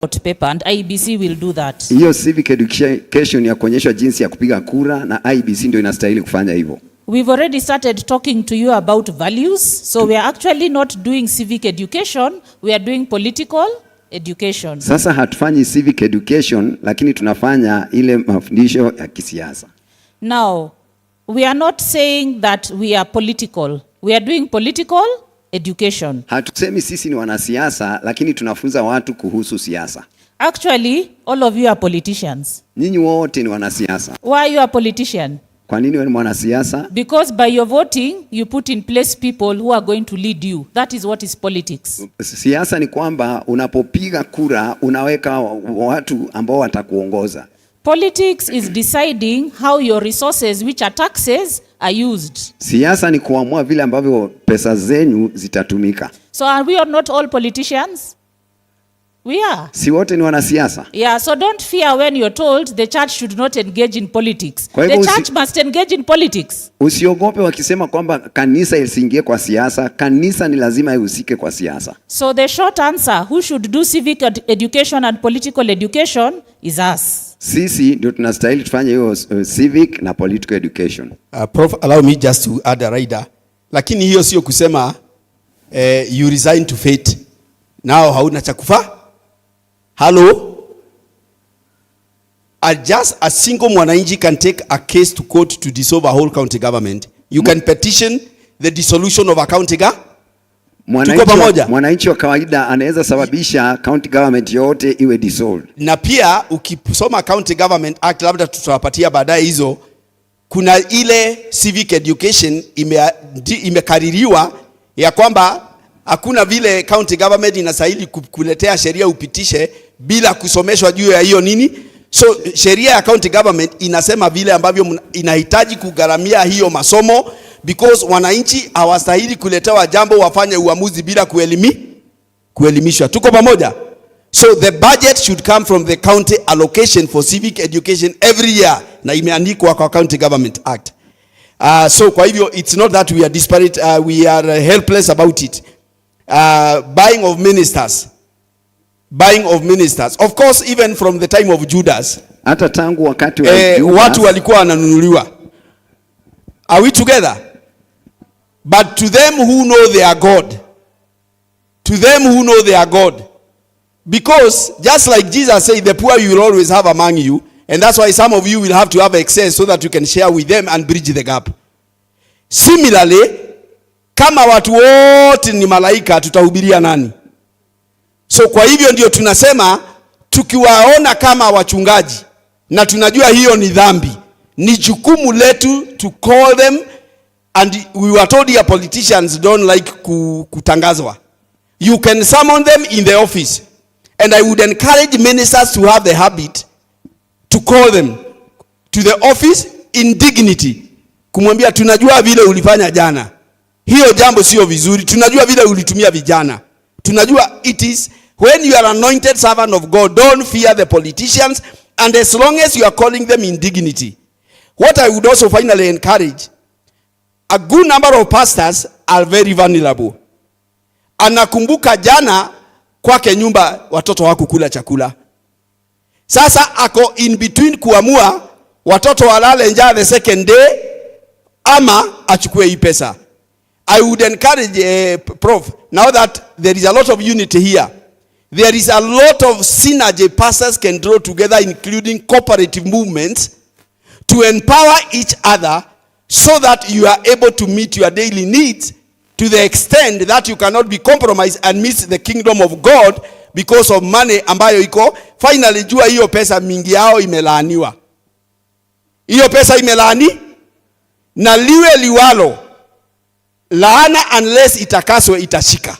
paper and IBC will do that. Hiyo civic education ya kuonyesha jinsi ya kupiga kura na IBC ndio inastahili kufanya hivyo. We've already started talking to you about values, so we are actually not doing civic education, we are doing political education. Sasa hatufanyi civic education, lakini tunafanya ile mafundisho ya kisiasa. Now, we are not saying that we are political. We are doing political education. Hatusemi sisi ni wanasiasa, lakini tunafunza watu kuhusu siasa. Actually, all of you are politicians. Nyinyi wote ni wanasiasa. Why you are a politician? Kwa nini wewe ni mwanasiasa? Because by your voting, you put in place people who are going to lead you. That is what is politics. Siasa ni kwamba unapopiga kura, unaweka watu ambao watakuongoza. Politics is deciding how your resources, which are taxes, are used. Siasa ni kuamua vile ambavyo pesa zenu zitatumika. So are we not all politicians? We are. Si wote ni wanasiasa? Yeah, so don't fear when you're told the church should not engage in politics. The church must engage in politics. Usiogope wakisema kwamba kanisa isiingie kwa siasa. Kanisa ni lazima ihusike kwa siasa. So the short answer, who should do civic education and political education is us. Sisi ndio tunastahili tufanye hiyo civic na political education. Prof, allow me just to add a rider. Lakini hiyo sio kusema you resign to fate. Now hauna cha kufa? Hello? Just a single mwananchi can take a case to court to dissolve a whole county government. You can petition the dissolution of a county government. Mwananchi wa kawaida anaweza sababisha county government yote iwe dissolved. Na pia ukisoma County Government Act, labda tutawapatia baadaye hizo, kuna ile civic education imekaririwa ya kwamba hakuna vile county government inastahili kuletea sheria upitishe bila kusomeshwa juu ya hiyo nini. So sheria ya county government inasema vile ambavyo inahitaji kugharamia hiyo masomo, because wananchi hawastahili kuletewa jambo wafanye uamuzi bila kuelimishwa. Tuko pamoja? So the budget should come from the county allocation for civic education every year, na imeandikwa kwa County Government Act. So kwa hivyo it's not that we are disparate, we are helpless about it. Buying of ministers. Of course, even from the time of Judas. Hata tangu wakati wa Judas, watu walikuwa wananunuliwa. Are we together? But to them who know their God, because just like Jesus said, the poor you will always have among you, and that's why some of you will have to have excess so that you can share with them and bridge the gap. Similarly, kama watu wote ni malaika, tutahubiria nani? So kwa hivyo ndio tunasema, tukiwaona kama wachungaji na tunajua hiyo ni dhambi, ni jukumu letu to call them, and we were told here politicians don't like kutangazwa. You can summon them in the office, and I would encourage ministers to have the habit to call them to the office in dignity, kumwambia tunajua vile ulifanya jana, hiyo jambo sio vizuri, tunajua vile ulitumia vijana, tunajua it is when you are anointed servant of God, don't fear the politicians, and as long as you are calling them in dignity. What I would also finally encourage, a good number of pastors are very vulnerable. Anakumbuka jana kwake nyumba watoto hawakukula chakula. Sasa ako in between kuamua watoto walale njaa the second day ama achukue hii pesa. I would encourage Prof, now that there is a lot of unity here, there is a lot of synergy pastors can draw together, including cooperative movements, to empower each other so that you are able to meet your daily needs to the extent that you cannot be compromised and miss the kingdom of God because of money ambayo iko. Finally, jua hiyo pesa mingi yao imelaaniwa. Hiyo pesa imelaani na liwe liwalo, laana unless itakaswe itashika.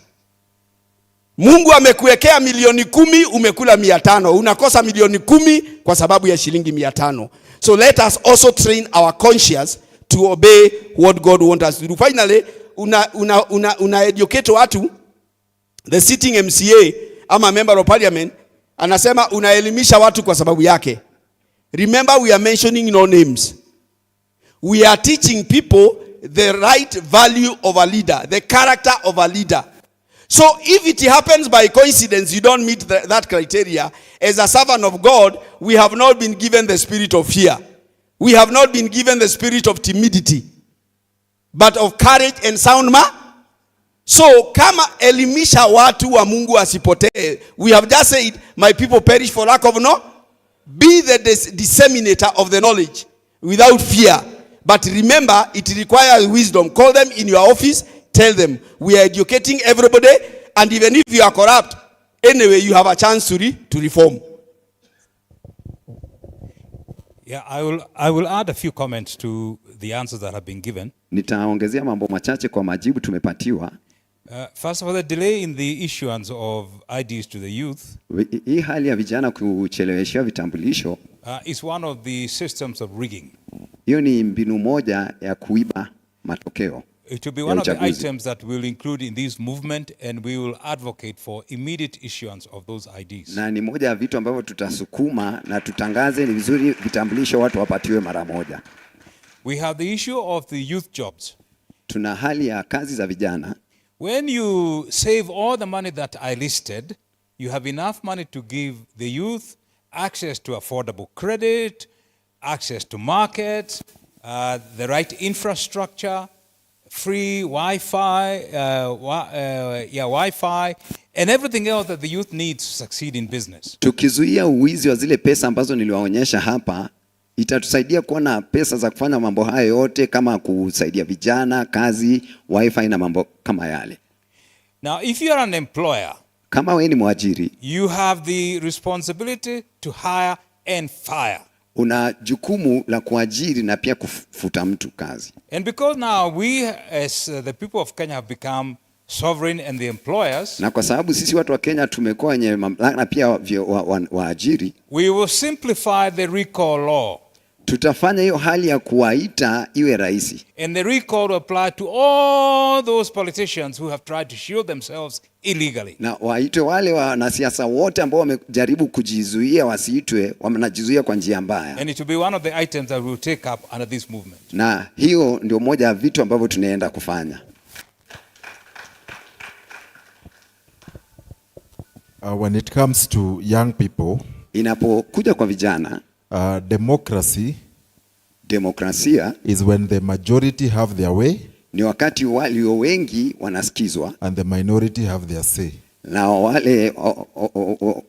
Mungu amekuwekea milioni 10, umekula 500, unakosa milioni 10 kwa sababu ya shilingi 500. So let us also train our conscience to obey what God wants us to do. Finally, una educate watu, the sitting MCA ama member of parliament anasema unaelimisha watu kwa sababu yake. Remember, we are mentioning no names. We are teaching people the right value of a leader, the character of a leader. So if it happens by coincidence you don't meet that criteria, as a servant of God, we have not been given the spirit of fear. We have not been given the spirit of timidity, but of courage and sound mind. So kama elimisha watu wa Mungu asipotee, we have just said, my people perish for lack of knowledge. Be the disseminator of the knowledge without fear. But remember, it requires wisdom. Call them in your office, tell them, we are educating everybody, and even if you are corrupt, anyway, you have a chance to reform. Yeah, I will add a few comments to the answers that have been given. Nitaongezea mambo machache kwa majibu tumepatiwa. First of all, the delay in the issuance of IDs to the youth hii hali ya vijana kucheleweshwa vitambulisho is one of the systems of rigging. Hiyo ni mbinu moja ya kuiba matokeo. It will be one of the items that we'll include in this movement, and we will advocate for immediate issuance of those IDs. Na ni moja ya vitu ambavyo tutasukuma na tutangaze ni vizuri vitambulisho watu wapatiwe mara moja. We have the issue of the youth jobs. Tuna hali ya kazi za vijana. When you save all the money that I listed, you have enough money to give the youth access to affordable credit, access to markets, the right infrastructure, free Wi-Fi, Wi-Fi, and everything else that the youth needs to succeed in business. Tukizuia uwizi wa zile pesa ambazo niliwaonyesha hapa, itatusaidia kuwa na pesa za kufanya mambo haya yote, kama kusaidia vijana, kazi, Wi-Fi na mambo kama yale. Now, if you are an employer, kama wewe ni mwajiri, you have the responsibility to hire and fire. Una jukumu la kuajiri na pia kufuta mtu kazi. And because now we as the people of Kenya have become sovereign and the employers, na kwa sababu sisi watu wa Kenya tumekuwa wenye mamlaka na pia waajiri, we will simplify the recall law. Tutafanya hiyo hali ya kuwaita iwe rahisi. And the recall will apply to all those politicians who have tried to shield themselves illegally. Na waitwe wale wanasiasa wote ambao wamejaribu kujizuia wasiitwe, wanajizuia kwa njia mbaya. And it will be one of the items that we will take up under this movement. Na hiyo ndio moja ya vitu ambavyo tunaenda kufanya. When it comes to young people, inapokuja kwa vijana, demokrasia is when the majority have their way, ni wakati walio wengi wanasikizwa, and the minority have their say. Na wale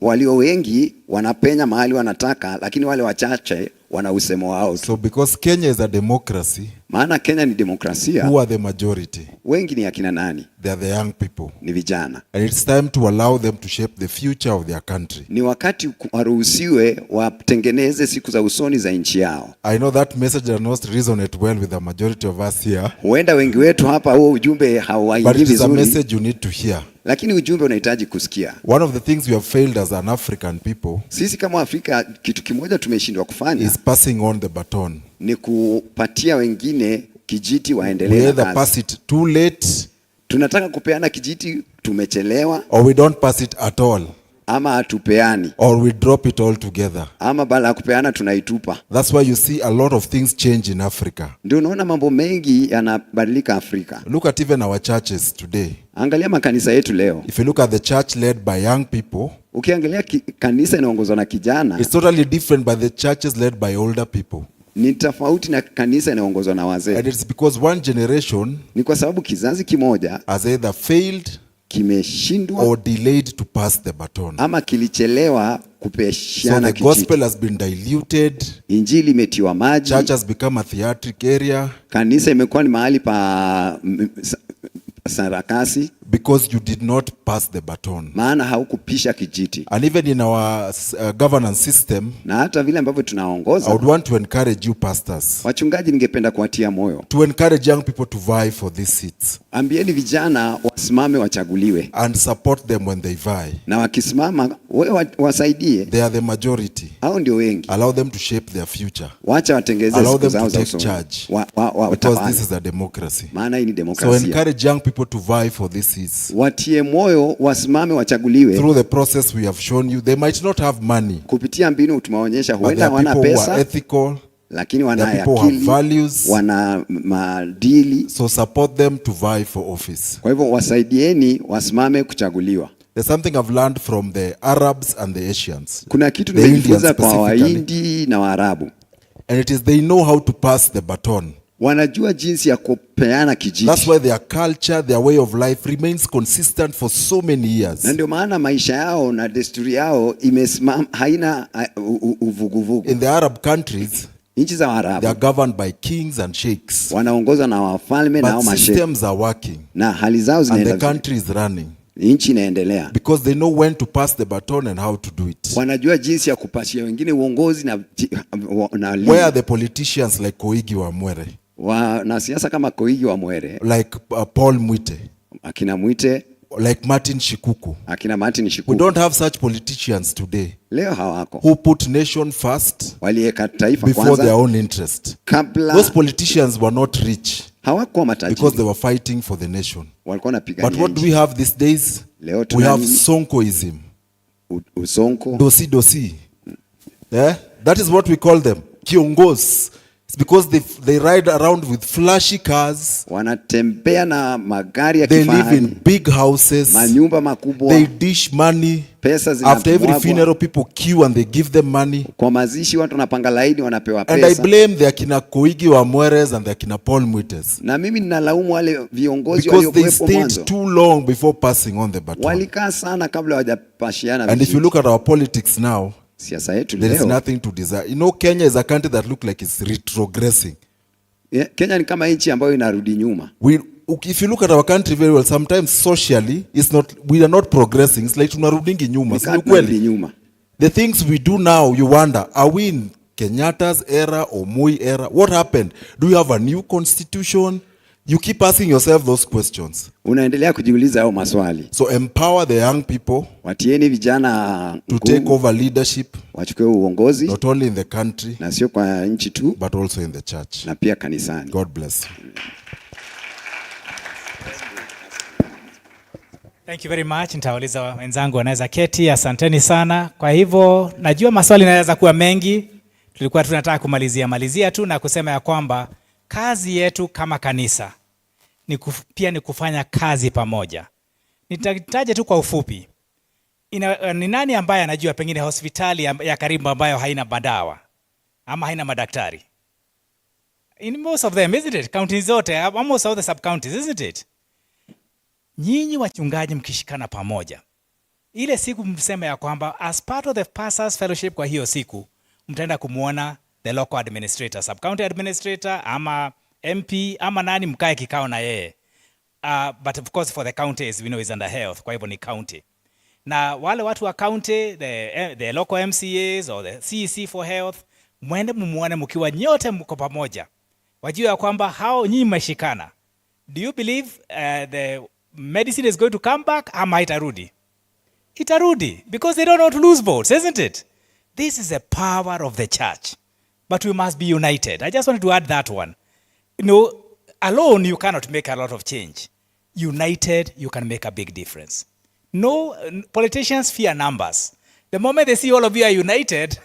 walio wengi wanapenya mahali wanataka, lakini wale wachache wana usemo wao. So because Kenya is a democracy, maana Kenya ni demokrasia, who are the majority? Wengi ni akina nani? They are the young people. Ni vijana. And it's time to allow them to shape the future of their country. Ni wakati waruhusiwe watengeneze siku za usoni za nchi yao. I know that message does not resonate well with the majority of us here. Huenda wengi wetu hapa huo ujumbe hauwaingii vizuri. But it's a message you need to hear. Lakini ujumbe unahitaji kusikia. One of the things we have failed as an African people, sisi kama Afrika, kitu kimoja tumeshindwa kufanya, is passing on the baton. Ni kupatia wengine kijiti waendelee. We either pass it too late, tunataka kupeana kijiti tumechelewa, or we don't pass it at all, ama hatupeani, or we drop it all together, ama bala kupeana tunaitupa. That's why you see a lot of things change in Africa. Ndio unaona mambo mengi yanabadilika Afrika. Look at even our churches today. Angalia makanisa yetu leo. If you look at the church led by young people, ukiangalia kanisa inaongozwa na kijana, it's totally different by the churches led by older people. Ni tofauti na kanisa inaongozwa na wazee. And it's because one generation, ni kwa sababu kizazi kimoja, has either failed, kimeshindwa, or delayed to pass the baton, ama kilichelewa kupeshana kijiti. So the gospel has been diluted, injili imetiwa maji, church has become a theatric area, kanisa imekuwa ni mahali pa sarakasi, because you did not pass the baton. Maana haukupisha kijiti. And even in our governance system, na hata vile ambavyo tunaongoza, I would want to encourage you pastors, wachungaji, ningependa kuwatia moyo, to encourage young people to vie for these seats. Ambieni vijana wasimame wachaguliwe, and support them when they vie. Na wakisimama wewe wasaidie. They are the majority. Hao ndio wengi. Allow them to shape their future. Wacha watengeze siku zao za usoni. Because this is a democracy. Maana hii ni demokrasia. So encourage young people to vie for these seats. Watie moyo wasimame wachaguliwe. Through the process we have shown you, they might not have money. Kupitia mbinu tumeonyesha huenda wana pesa. Who are ethical, lakini wana Their people have akili, values. wana maadili. So support them to vie for office. Kwa hivyo wasaidieni wasimame kuchaguliwa. There's something I've learned from the Arabs and the Asians. Kuna kitu The nimejifunza Indians kwa specifically. Wahindi na Waarabu. And it is they know how to pass the baton. Wanajua jinsi ya kupeana kijiti. That's why their culture, their way of life remains consistent for so many years. Na ndio maana maisha yao na desturi yao imesimama, haina uvuguvugu. In the Arab countries, Nchi za they are Waarabu governed by kings and sheikhs. wanaongozwa na wafalme na But masheikh, systems are working na hali zao and the zinaenda, country is running nchi inaendelea because they know when to pass the baton and how to do it. wanajua jinsi ya kupashia wengine uongozi na Where are the politicians like Koigi wa Mwere, na siasa kama Koigi wa Mwere, like Paul Mwite, akina Mwite, like Martin Shikuku? akina Martin We Shikuku. don't have such politicians today Leo hawako, who put nation first waliweka taifa before kwanza their own interest. kabla. Those politicians were not rich Hawakuwa because matajiri, they were fighting for the nation. walikuwa But wanapigania what do nchi. we have these days? Leo We tuna have nini? Sonkoism. Usonko. Dosi. Yeah? That is what we call them. Kiongos. It's because they ride around with flashy cars. Wanatembea na magari ya They live kifahari, in big houses. manyumba makubwa, They dish money. pesa After every zinamwagwa. funeral, people queue and they give them money. Kwa mazishi watu wanapanga laini, wanapewa And I pesa. blame the Akina Koigi wa Mweres and the Akina Paul Mwites Na mimi ninalaumu wale viongozi because they waliokuwepo stayed mwanzo. too long before passing on the baton. Walikaa sana kabla hawajapashiana And if you vizuri. look at our politics now, Siasa yetu there is leo, nothing to desire. You know, Kenya is a country that looks like it's retrogressing. Kenya ni kama nchi ambayo inarudi nyuma. If you look at our country very well, sometimes socially, we are not progressing. It's like tunarudingi nyuma. Si Tunarudi ukweli? nyuma. The things we do now, you wonder, are we in Kenyatta's era or Moi era? What happened? Do you have a new constitution? You keep asking yourself those questions. Unaendelea kujiuliza hao maswali. So empower the young people Watieni vijana to take over leadership, wachukue uongozi, not only in the country, na sio kwa nchi tu, but also in the church. na pia kanisani. God bless you. Thank you very much. Nitauliza wenzangu wanaweza keti. Asanteni sana. Kwa hivyo najua maswali yanaweza kuwa mengi. Tulikuwa tunataka kumalizia tu na kusema ya kwamba kazi yetu kama kanisa pia ni kufanya kazi pamoja. Nitataja tu kwa ufupi. Ni nani ambaye anajua pengine hospitali ya karibu ambayo haina madawa ama haina madaktari? In most of them, isn't it? Counties zote, almost all the sub counties, isn't it? Nyinyi wachungaji mkishikana pamoja, ile siku msema ya kwamba as part of the pastors fellowship, kwa hiyo siku mtaenda kumuona the local administrator, sub county administrator ama MP ama nani, mkae kikao na yeye. But of course for the counties we know is under health, kwa hivyo ni county. Na wale watu wa county, the local MCAs or the CEC for health, mwende mumuone mkiwa nyote mko pamoja. Wajua ya kwamba hao nyinyi mmeshikana. Do you believe the medicine is going to come back ama itarudi? Itarudi because they don't know how to lose votes, isn't it? This is the power of the church. But we must be united. I just wanted to add that one. You know, alone you cannot make a lot of change. United, you can make a big difference. No, politicians fear numbers. The moment they see all of you are united,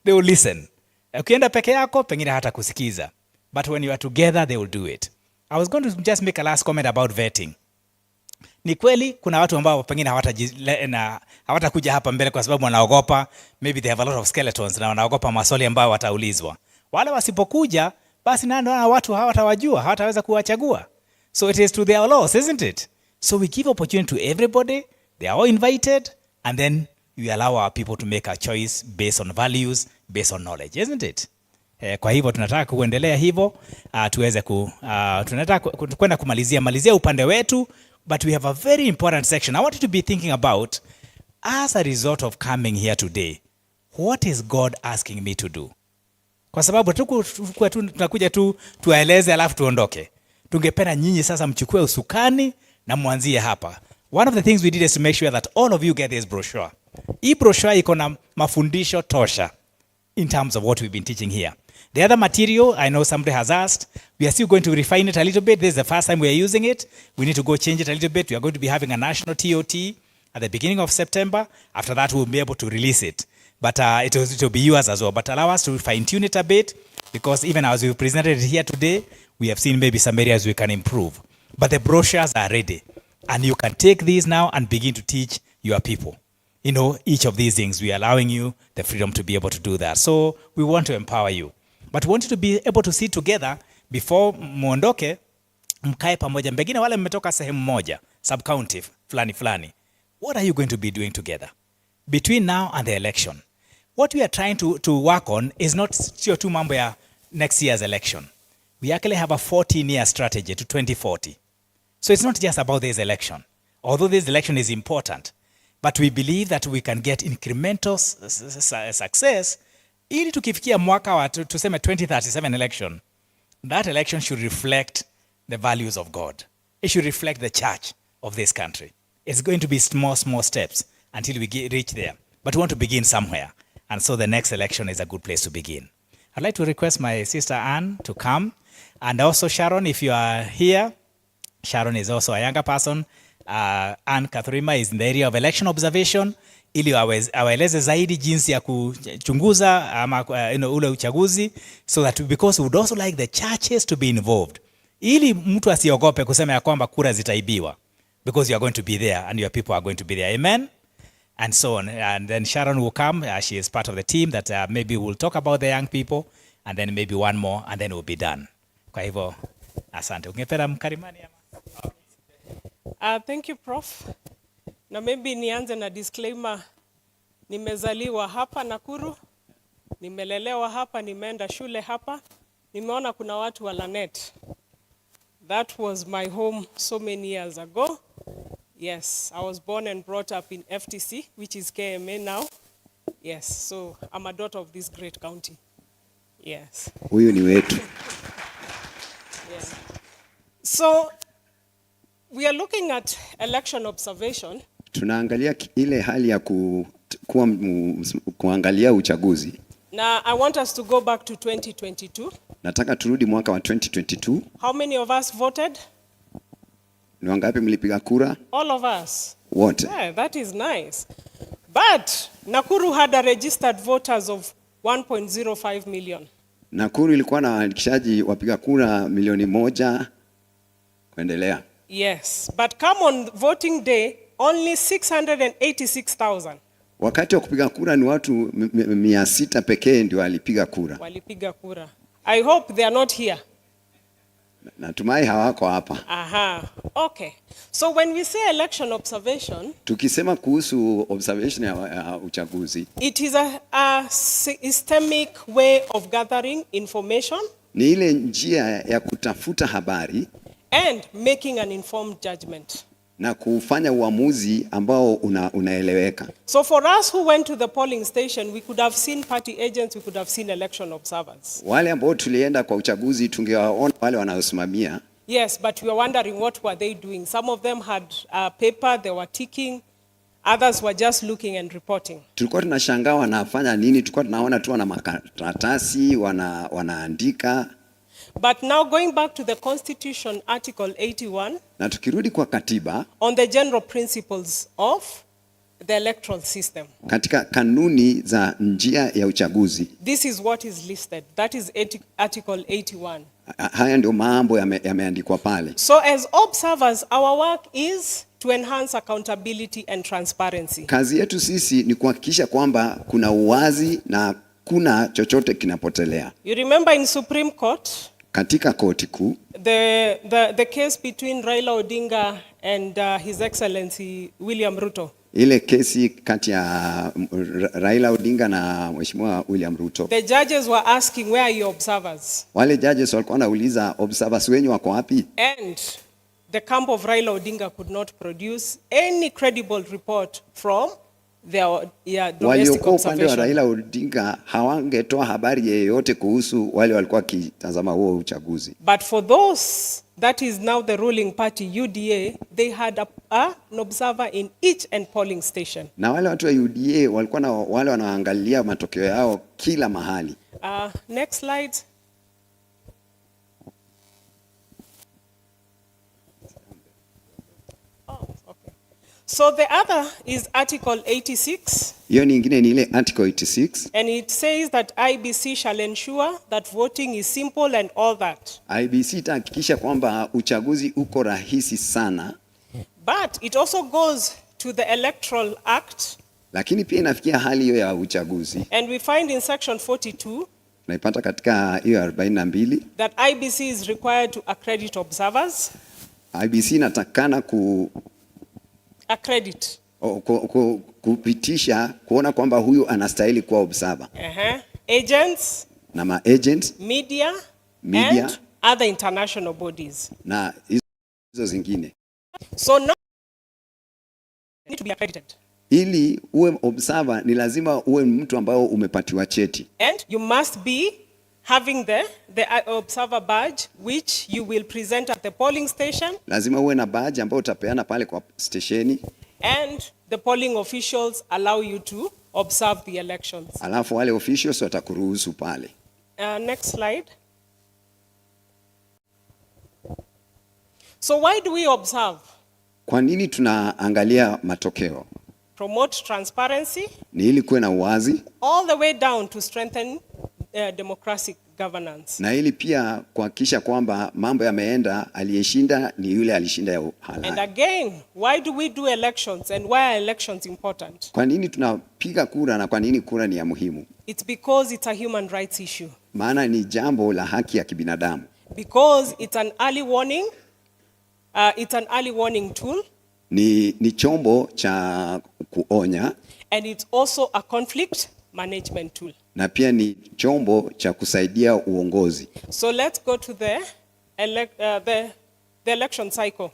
they will listen. Ukienda peke yako, pengine hata kusikiza. But when you are together, they will do it. I was going to just make a last comment about vetting. Ni kweli kuna watu ambao pengine hawatakuja hapa mbele kwa sababu wanaogopa, maybe they have a lot of skeletons na wanaogopa maswali ambayo wataulizwa. Wale wasipokuja, basi na watu hawatawajua, hawataweza kuwachagua. So it is to their loss, isn't it? So we give opportunity to everybody, they are all invited, and then we allow our people to make a choice based on values, based on knowledge, isn't it? Kwa hivyo tunataka kuendelea hivyo, tuweze tunataka kwenda kumalizia upande wetu, but we have a very important section. I want you to be thinking about, as a result of coming here today, what is God asking me to do? Kwa sababu tunakuja tu tuwaeleze alafu tuondoke. Tungependa nyinyi sasa mchukue usukani na mwanzie hapa. One of the things we did is to make sure that all of you get this brochure. Hii brochure iko na mafundisho tosha in terms of what we've been teaching here. The other material, I know somebody has asked, we are still going to refine it a little bit. This is the first time we are using it. We need to go change it a little bit. We are going to be having a national TOT at the beginning of September. After that, we'll be able to release it. but it will be yours as well. But allow us to fine-tune it a bit, because even as we presented it here today, we have seen maybe some areas we can improve. But the brochures are ready, and you can take these now and begin to teach your people. You know, each of these things, we are allowing you the freedom to be able to do that. So we want to empower you. But we want you to be able to sit together before muondoke, mkae pamoja. Pengine wale mmetoka sehemu moja, sub-county fulani. What are you going to be doing together between now and the election? What we are trying to work on is not sio tu mambo ya next year's election. We actually have a 14-year strategy to 2040. So it's not just about this election. Although this election is important, but we believe that we can get incremental success ili tukifikia mwaka wa tuseme 2037 election. That election should reflect the values of God. It should reflect the church of this country. It's going to be small steps until we reach there. But we want to begin somewhere. And so the next election is a good place to begin. I'd like to request my sister Anne to come. And also Sharon, if you are here. Sharon is also a younger person. Anne Kathrima is in the area of election observation. Ili awaeleze zaidi jinsi ya kuchunguza ama ule uchaguzi, so that because we would also like the churches to be involved. Ili mtu asiogope kusema ya kwamba kura zitaibiwa, because you are going to be there and your people are going to be there. Amen. And so on. And then Sharon will come. She is part of the team that maybe we'll talk about the young people, and then maybe one more, and then we'll be done. Kwa hivyo, asante. Ungependa mkarimani ama? Thank you, Prof. Na maybe nianze na disclaimer. Nimezaliwa hapa Nakuru, nimelelewa hapa, nimeenda shule hapa, nimeona kuna watu wa Lanet. That was my home so many years ago. Yes, I was born and brought up in FTC, which is KMA now. Yes, so I'm a daughter of this great county. Yes. Huyu ni wetu. Yeah. So we are looking at election observation. Tunaangalia ile hali ya kuangalia uchaguzi. Now I want us to go back to 2022. Nataka turudi mwaka wa 2022. How many of us voted? Ni wangapi mlipiga kura? All of us. Wote. Yeah, that is nice. But Nakuru had a registered voters of 1.05 million. Nakuru ilikuwa na waandikishaji wapiga kura milioni 1 kuendelea. Yes, but come on voting day, only 686,000. Wakati wa kupiga kura ni watu 600 pekee ndio walipiga kura. Walipiga kura. I hope they are not here. Natumai hawako hapa. Aha. Okay. So when we say election observation, tukisema kuhusu observation ya uchaguzi, it is a systemic way of gathering information. Ni ile njia ya kutafuta habari and making an informed judgment. Na kufanya uamuzi ambao unaeleweka. So for us who went to the polling station, we could have seen party agents, we could have seen election observers. Wale ambao tulienda kwa uchaguzi tungewaona wale wanaosimamia. Yes, but we were wondering what were they doing. Some of them had paper, they were ticking. Others were just looking and reporting. Tulikuwa tunashangaa wanafanya nini, tulikuwa tunaona tu wana makaratasi, wanaandika. But now going back to the Constitution, Article 81, na tukirudi kwa katiba, on the general principles of the electoral system, katika kanuni za njia ya uchaguzi, this is what is listed. That is Article 81. Haya ndio mambo yameandikwa pale. So as observers, our work is to enhance accountability and transparency. Kazi yetu sisi ni kuhakikisha kwamba kuna uwazi na kuna chochote kinapotelea. You remember in Supreme Court, katika koti kuu, the case between Raila Odinga and His Excellency William Ruto. Ile kesi kati ya Raila Odinga na Mheshimiwa William Ruto. The judges were asking, where are your observers? Wale judges walikuwa wanauliza observers wenyu wako wapi? And the camp of Raila Odinga could not produce any credible report from their domestic waliokuwa upande wa observation. Raila Odinga hawangetoa habari yeyote kuhusu wale walikuwa kitazama huo uchaguzi. But for those, that is now the ruling party, UDA, they had an observer in each and polling station. Na wale watu wa UDA walikuwa na wale wanaangalia matokeo yao kila mahali. Next slide. So the other is Article 86. Hiyo nyingine ni ile Article 86. And it says that IBC shall ensure that voting is simple and all that. IBC itahakikisha kwamba uchaguzi uko rahisi sana. But it also goes to the Electoral Act. Lakini pia inafikia hali hiyo ya uchaguzi. And we find in section 42 tunaipata katika hiyo 42 that IBC is required to accredit observers. IBC inatakana accredit. Kupitisha kuona kwamba huyu anastahili kuwa observer. Agents na ma-agents, media and other international bodies. Na hizo zingine. So now you need to be accredited. Ili uwe observer ni lazima uwe mtu ambao umepatiwa cheti. And you must be having the observer badge which you will present at the polling station. Lazima uwe na badge ambao utapeana pale kwa stesheni. And the polling officials allow you to observe the elections. Alafu wale officials watakuruhusu pale. Next slide. So why do we observe? Kwa nini tunaangalia matokeo? Promote transparency. Ni ili kuwe na uwazi. All the way down to strengthen democratic governance. Na ili pia kuhakikisha kwamba mambo yameenda, aliyeshinda ni yule alishinda ya halali. And again, why do we do elections and why are elections important? Kwa nini tunapiga kura na kwa nini kura ni ya muhimu? It's because it's a human rights issue. Maana ni jambo la haki ya kibinadamu. Because it's an early warning. It's an early warning tool. Ni chombo cha kuonya. And it's also a conflict management tool. Na pia ni chombo cha kusaidia uongozi. So let's go to the election cycle.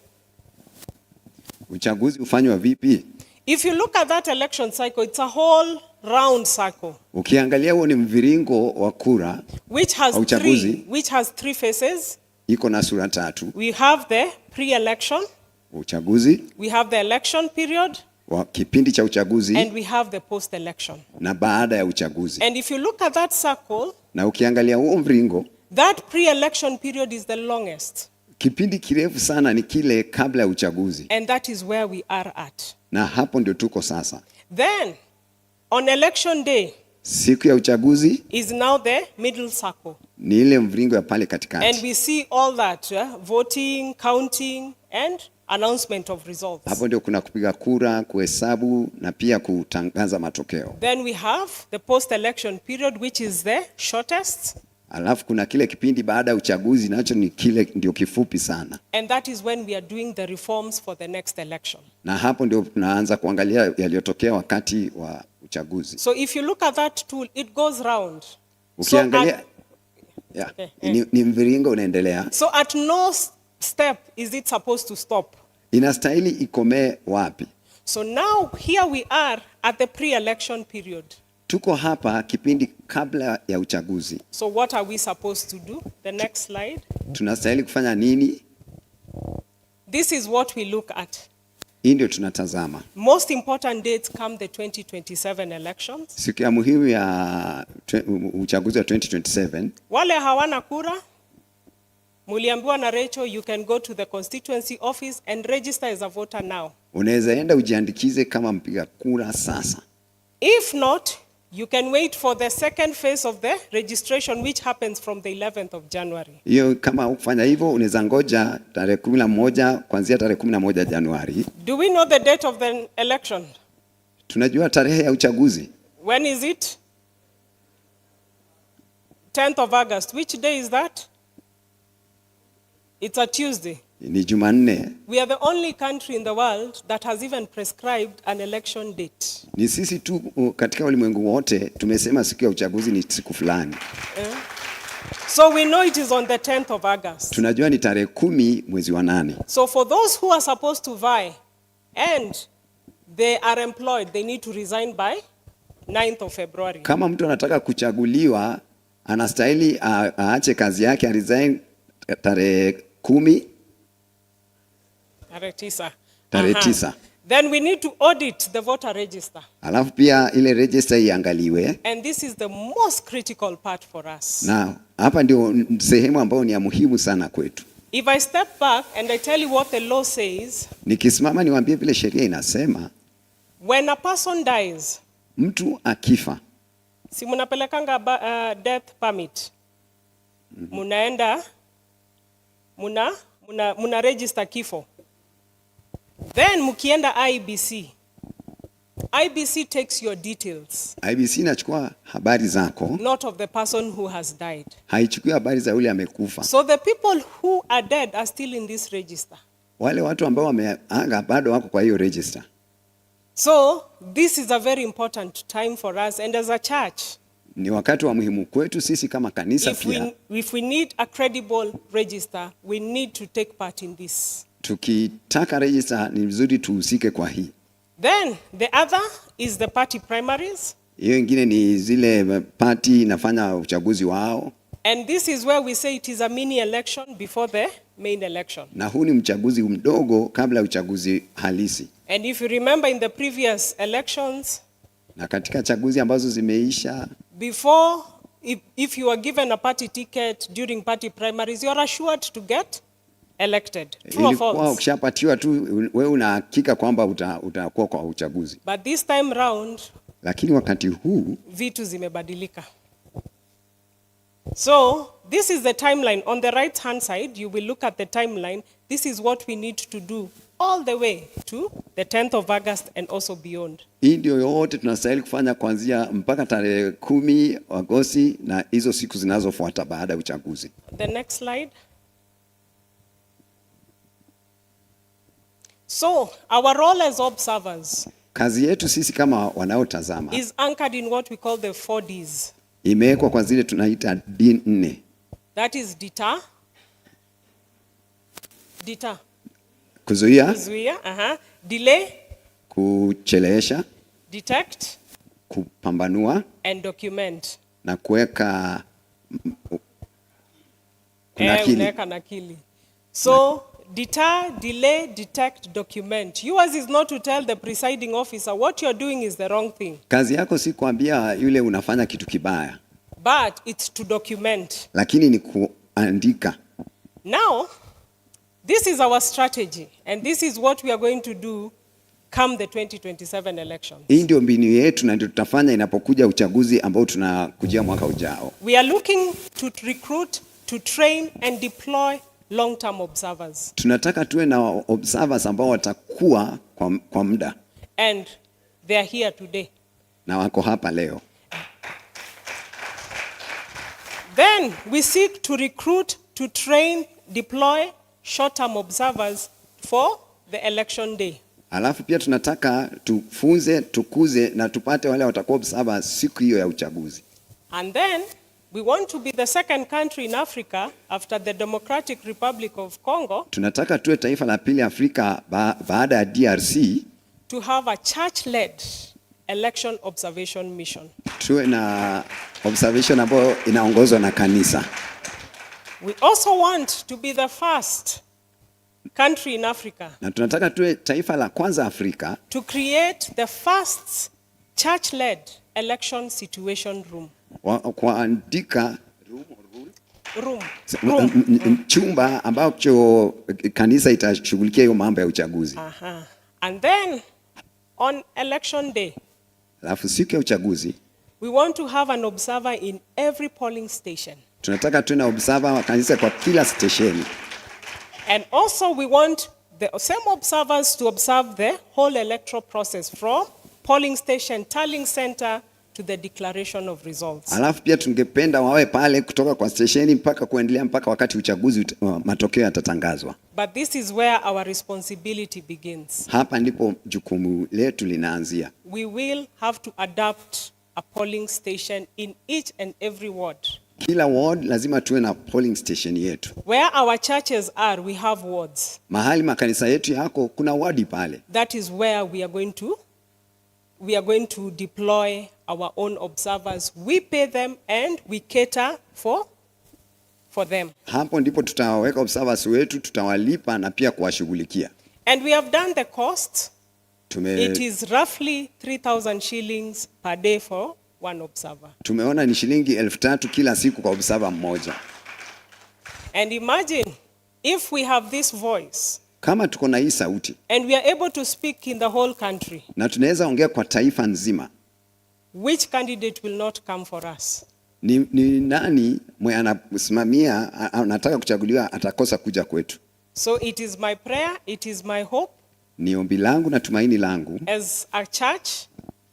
Uchaguzi ufanywa vipi? If you look at that election cycle, it's a whole round circle. Ukiangalia huo ni mviringo wa kura which has three phases. Iko na sura tatu. We have the pre-election. Uchaguzi. We have the election period. Wa kipindi cha uchaguzi. And we have the post-election. Na baada ya uchaguzi. And if you look at that circle, na ukiangalia huo mviringo, that pre-election period is the longest. Kipindi kirefu sana ni kile kabla ya uchaguzi. And that is where we are at. Na hapo ndio tuko sasa. Then on election day, siku ya uchaguzi is now the middle circle. Ni ile mviringo ya pale katikati. And we see all that, voting, counting and announcement of results. Hapo ndio kuna kupiga kura, kuhesabu na pia kutangaza matokeo. Then we have the post-election period which is the shortest. Alafu kuna kile kipindi baada ya uchaguzi nacho ni kile ndio kifupi sana. And that is when we are doing the reforms for the next election. Na hapo ndio tunaanza kuangalia yaliyotokea wakati wa uchaguzi. So if you look at that tool, it goes round. Ukiangalia ni mviringo unaendelea. So at no step is it supposed to stop. Inastahili ikomee wapi? So now here we are at the pre-election period. Tuko hapa kipindi kabla ya uchaguzi. So what are we supposed to do? The next slide. Tunastahili kufanya nini? This is what we look at. Hii ndio tunatazama. Most important dates come the 2027 elections. Siku ya muhimu ya uchaguzi wa 2027. Wale hawana kura, muliambiwa na Rachel, you can go to the constituency office and register as a voter now. Unaweza enda ujiandikize kama mpiga kura sasa. If not, you can wait for the second phase of the registration which happens from the 11th of January. Hiyo kama ukifanya hivyo unaweza ngoja tarehe 11 kuanzia tarehe 11 Januari. Do we know the date of the election? Tunajua tarehe ya uchaguzi. When is it? 10th of August. Which day is that? It's a Tuesday. Ni Jumanne. We are the only country in the world that has even prescribed an election date. Ni sisi tu katika ulimwengu wote tumesema siku ya uchaguzi ni siku fulani. So we know it is on the 10th of August. Tunajua ni tarehe 10 mwezi wa 8. So for those who are supposed to vie and they are employed, they need to resign by 9th of February. Kama mtu anataka kuchaguliwa, anastahili aache kazi yake, resign tarehe 10. Tarehe 9. Then we need to audit the voter register. Alafu pia ile register iangaliwe. And this is the most critical part for us. Na hapa ndio sehemu ambayo ni ya muhimu sana kwetu. If I step back and I tell you what the law says, Nikisimama niwaambie vile sheria inasema, when a person dies, mtu akifa, si munapelekanga death permit, munaenda muna register kifo. Then mukienda IBC takes your details. IBC inachukua habari zako, Not of the person who has died. haichukui habari za yule amekufa. So the people who are dead are still in this register. Wale watu ambao wameanga bado wako kwa hiyo register. So this is a very important time for us, and as a church, Ni wakati wa muhimu kwetu sisi kama kanisa pia. if we need a credible register, we need to take part in this. Tukitaka register ni vizuri tuhusike kwa hii. Then the other is the party primaries. Hiyo ingine ni zile party inafanya uchaguzi wao. And this is where we say it is a mini election before the main election. Na huu ni uchaguzi mdogo kabla uchaguzi halisi. And if you remember in the previous elections, Na katika chaguzi ambazo zimeisha, before, if you are given a party ticket during party primaries, you are assured to get elected. True or ilikuwa false? ukishapatiwa tu wewe unahakika kwamba utakuwa kwa uchaguzi. But this time round, Lakini wakati huu vitu zimebadilika. So this is the timeline. On the right hand side, you will look at the timeline. This is what we need to do all the way to the 10th of August and also beyond. hii ndio yote tunastahili kufanya kuanzia mpaka tarehe 10 Agosti na hizo siku zinazofuata baada ya uchaguzi. The next slide. So our role as observers Kazi yetu sisi kama wanaotazama is anchored in what we call the 4Ds. imewekwa kwa zile tunaita D4. That is deter, Kuzuia, kuzuia, delay, kuchelewesha, detect, kupambanua and document. na kuweka kunakili. Unaweka nakili. So deter, delay, detect, document. Yours is not to tell the presiding officer what you're doing is the wrong thing, Kazi yako si kuambia yule unafanya kitu kibaya, but it's to document. lakini ni kuandika. Now, this is our strategy, and this is what we are going to do come the 2027 election. Hii ndio mbinu yetu na ndio tutafanya inapokuja uchaguzi ambao tunakujia mwaka ujao. We are looking to recruit, to train, and deploy long-term observers. Tunataka tuwe na observers ambao watakuwa kwa muda, And they are here today. na wako hapa leo. Then we seek to recruit, to train, deploy short-term observers for the election day. Alafu pia tunataka tufunze, tukuze na tupate wale watakuwa observers siku hiyo ya uchaguzi. And then we want to be the second country in Africa after the Democratic Republic of Congo Tunataka tuwe taifa la pili Afrika baada ya DRC to have a church-led election observation mission. tuwe na observation ambayo inaongozwa na kanisa. We also want to be the first country in Africa Na tunataka tuwe taifa la kwanza Afrika to create the first church-led election situation room. kuandika Room. chumba ambacho kanisa itashughulikia hiyo mambo ya uchaguzi. And then on election day, Alafu siku ya uchaguzi we want to have an observer in every polling station. tunataka tuwe na observer wa kanisa kwa kila stesheni. And also we want the same observers to observe the whole electoral process from polling station, tallying center to the declaration of results. Alafu pia tungependa wawe pale kutoka kwa stesheni mpaka kuendelea mpaka wakati uchaguzi matokeo yatatangazwa. But this is where our responsibility begins. Hapa ndipo jukumu letu linaanzia. We will have to adapt a polling station in each and every ward. Kila ward lazima tuwe na polling station yetu. Where our churches are, we have wards. Mahali makanisa yetu yako kuna wadi pale. That is where we are going to deploy our own observers. We pay them and we cater for them. Hapo ndipo tutawaweka observers wetu, tutawalipa na pia kuwashughulikia. And we have done the cost. It is roughly 3,000 shillings per day for one observer. Tumeona ni shilingi 3,000 kila siku kwa observer mmoja. And imagine If we have this voice Kama tuko na hii sauti and we are able to speak in the whole country, na tunaweza ongea kwa taifa nzima, which candidate will not come for us? ni nani mwe anasimamia anataka kuchaguliwa atakosa kuja kwetu? So it is my prayer, it is my hope, Ni ombi langu na tumaini langu, as a church,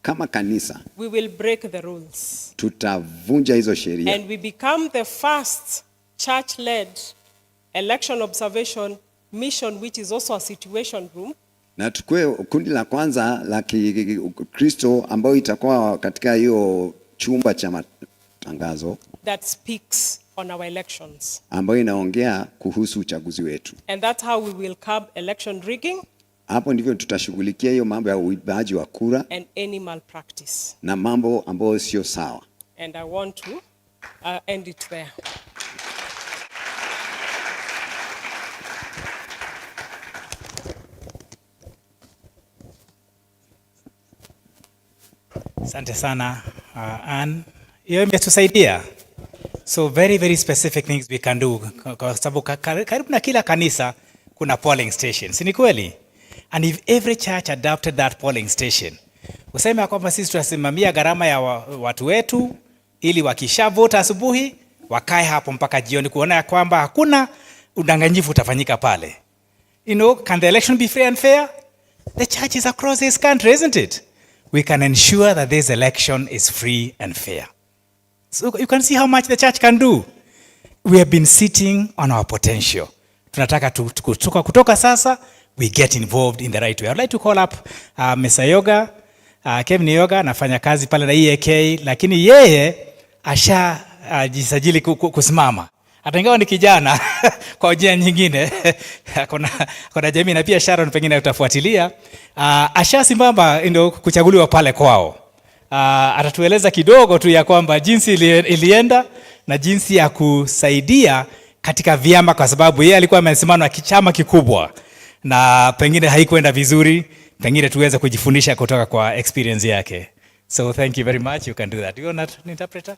kama kanisa we will break the rules. tutavunja hizo sheria And we become the first church-led election observation mission, which is also a situation room, na tukue kundi la kwanza la Kristo ambao itakuwa katika hiyo chumba cha matangazo that speaks on our elections. ambayo inaongea kuhusu uchaguzi wetu. And that's how we will curb election rigging Hapo ndivyo tutashughulikia hiyo mambo ya uibaji wa kura and any malpractice. na mambo ambayo sio sawa. And I want to end it there. Asante sana Ann. Hiyo imetusaidia. So very very specific things we can do, kwa sababu karibu na kila kanisa kuna polling station, si ni kweli? And if every church adopted that polling station, useme kwamba sisi tutasimamia gharama ya watu wetu ili wakishavota asubuhi wakae hapo mpaka jioni kuona ya kwamba hakuna udanganyifu utafanyika pale. You know, can the election be free and fair? The churches across this country, isn't it? We can ensure that this election is free and fair. So you can see how much the church can do. We have been sitting on our potential. Tunataka kutoka sasa, we get involved in the right way. I'd like to call up Mr. Yoga, Kevin Yoga, anafanya kazi pale na EAK, lakini yeye jisajili kusimama. Hata ingawa ni kijana kwa njia nyingine. Kuna jamii na pia Sharon pengine utafuatilia. Simama ndio kuchaguliwa pale kwao. Atatueleza kidogo tu ya kwamba jinsi ilienda na jinsi ya kusaidia katika vyama, kwa sababu yeye alikuwa amesimama na chama kikubwa na pengine haikuenda vizuri, pengine tuweze kujifundisha kutoka kwa experience yake. So thank you very much, you can do that. You want an interpreter?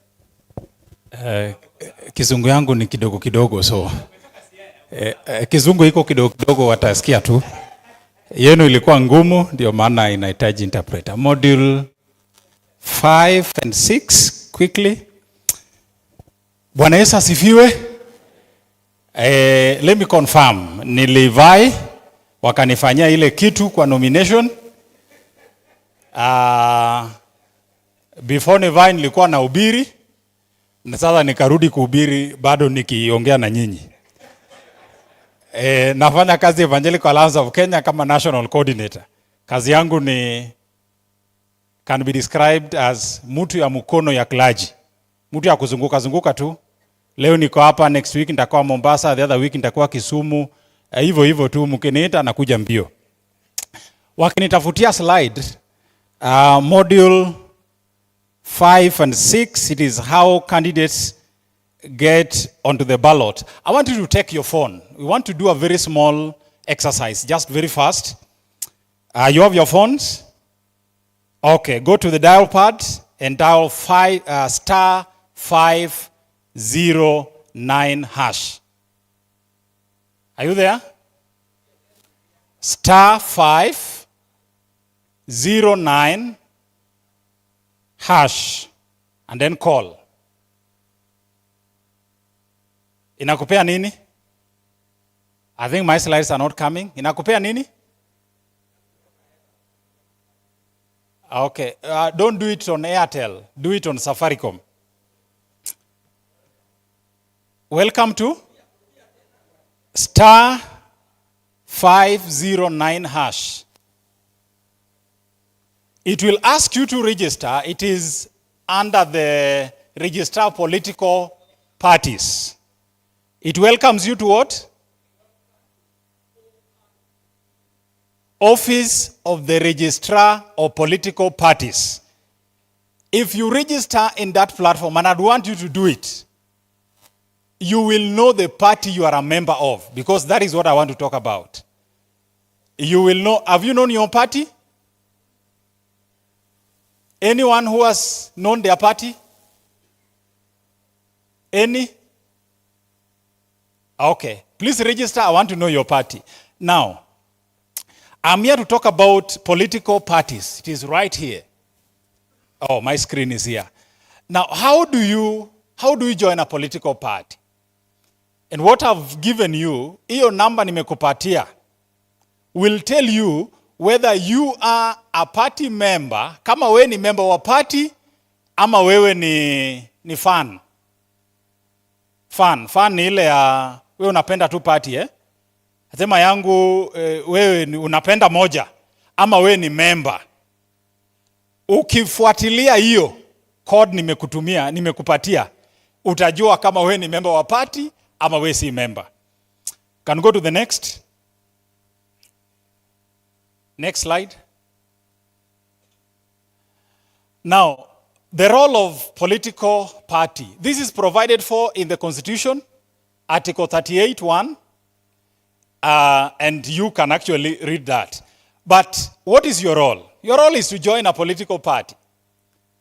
Kizungu yangu ni kidogo kidogo, so kizungu iko kidogo kidogo, watasikia tu. Yenu ilikuwa ngumu, ndio maana inahitaji interpreter. Module 5 and 6 quickly. Bwana Yesu asifiwe. Let me confirm, nilivai wakanifanyia ile kitu kwa nomination. Before nivai nilikuwa na ubiri, na sasa nikarudi kuhubiri bado nikiongea na nyinyi. Nafanya kazi Evangelical Alliance of Kenya kama national coordinator. Kazi yangu can be described as mtu ya mkono ya clergy. Mtu ya kuzunguka zunguka tu. Leo niko hapa, next week nitakuwa Mombasa, the other week nitakuwa Kisumu. Hivyo tu, mkiniita nakuja mbio. Wakinitafutia slide, module 5 and 6, it is how candidates get onto the ballot. I want you to take your phone. We want to do a very small exercise, just very fast. You have your phones? Okay, go to the dial pad and dial *509#. Are you there? *509#, and then call. Inakupea nini? I think my slides are not coming. Inakupea nini? Okay, don't do it on Airtel. Do it on Safaricom. Welcome to *509#. It will ask you to register. It is under the Register of Political Parties. It welcomes you to what? Office of the Registrar of Political Parties. If you register in that platform, and I'd want you to do it, you will know the party you are a member of, because that is what I want to talk about. You will know. Have you known your party? Anyone who has known their party? Any? Okay. Please register. I want to know your party. Now, I'm here to talk about political parties. It is right here. Oh, my screen is here. Now, how do you join a political party? And what I've given you, hiyo number nimekupatia, will tell you whether you are a party member, kama wewe ni member wa party, ama wewe ni fan. Fan ni ile ya wewe unapenda tu party Sema yangu wewe unapenda moja, ama wewe ni member. Ukifuatilia hiyo code nimekupatia, utajua kama wewe ni member wa party ama wewe si member. Can go to the next slide. Now, the role of political party. This is provided for in the Constitution, Article 38(1), and you can actually read that. But what is your role? Your role is to join a political party,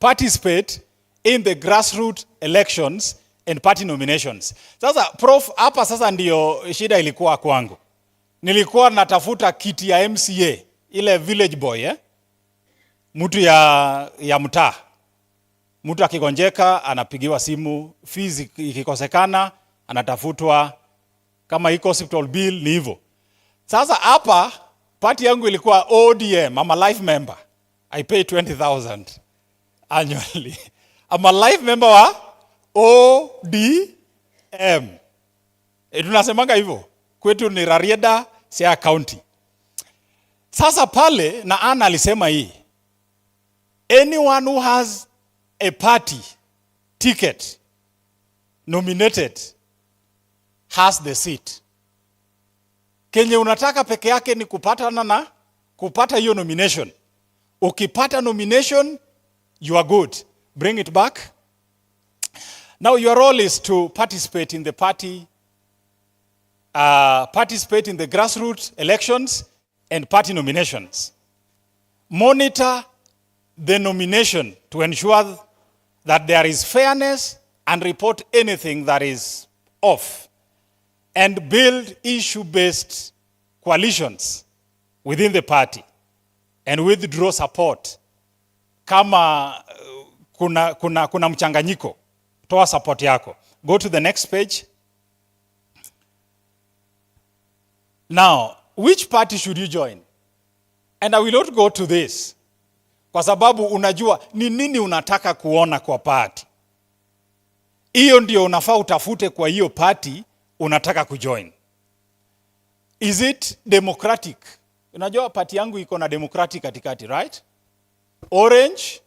participate in the grassroots elections and party nominations. Sasa prof, hapa sasa ndio shida ilikuwa kwangu. Nilikuwa natafuta kiti ya MCA, ile village boy mtu ya mtaa. Mtu akigonjeka anapigiwa simu, fees ikikosekana anatafutwa, kama iko hospital bill ni hivyo. Sasa hapa party yangu ilikuwa ODM, I'm a life member. I pay 20,000 annually. I'm a life member wa ODM. Tunasemanga hivyo. Kwetu ni Rarieda, Siaya County. Sasa pale na Ana alisema hii. Anyone who has a party ticket nominated has the seat. Kenye unataka peke yake ni kupata hiyo nomination. Ukipata nomination, you are good. Bring it back. Now your role is to participate in the party, participate in the grassroots elections and party nominations. Monitor the nomination to ensure that there is fairness and report anything that is off. And build issue-based coalitions within the party and withdraw support. Kama kuna mchanganyiko, toa support yako. Go to the next page. Now, which party should you join? And I will not go to this, kwa sababu unajua ni nini unataka kuona kwa party. Hiyo ndio unafaa utafute kwa hiyo party unataka kujoin. Is it democratic? Unajua party yangu iko na democratic katikati, right? Orange.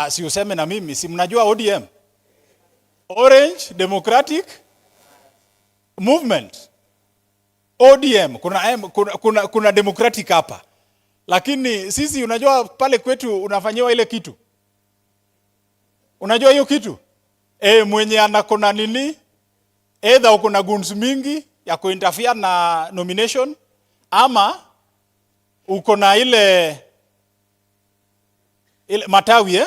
Si useme na mimi, si mnajua ODM? Orange, Democratic Movement. ODM, kuna democratic hapa. Lakini sisi unajua pale kwetu unafanyiwa ile kitu. Unajua hiyo kitu? Mwenye anakona nini? Either uko na guns mingi ya kuinterfere na nomination, ama uko na ile matawi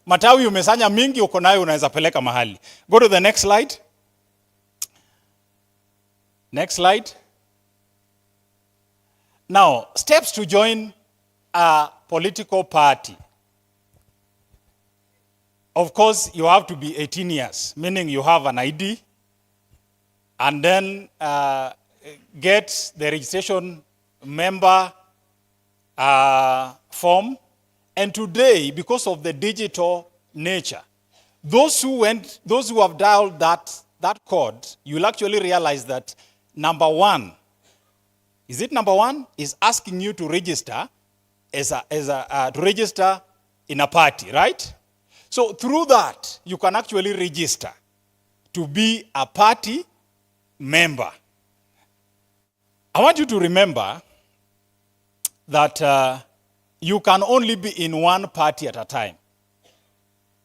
matawi umesanya mingi, uko nayo unaweza peleka mahali. Go to the next slide. Next slide. Now, steps to join a political party. Of course, you have to be 18 years, meaning you have an ID, and then get the registration member form. And today, because of the digital nature, those who have dialed that code, you'll actually realize that number one is asking you to register to register in a party, right? So through that, you can actually register to be a party member. I want you to remember that you can only be in one party at a time.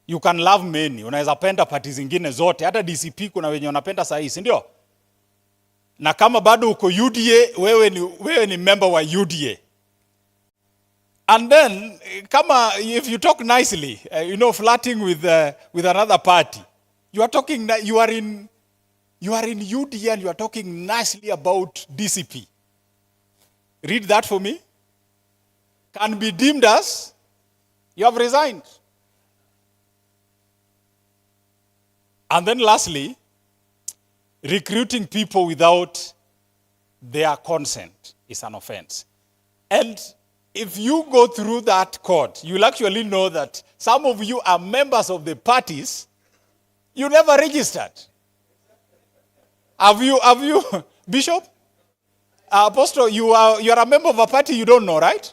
You can love many. Unaweza penda party zingine zote. Hata DCP kuna wenye wanapenda sahi, si ndio? Na kama bado uko UDA, wewe ni member wa UDA. And then, if you talk nicely, flirting with another party, you are You are in UDA and you are talking nicely about DCP. Read that for me. Can be deemed as you have resigned. And then lastly, recruiting people without their consent is an offense. And if you go through that code, you'll actually know that some of you are members of the parties you never registered. Have you, Bishop? Apostle, you are a member of a party you don't know, right?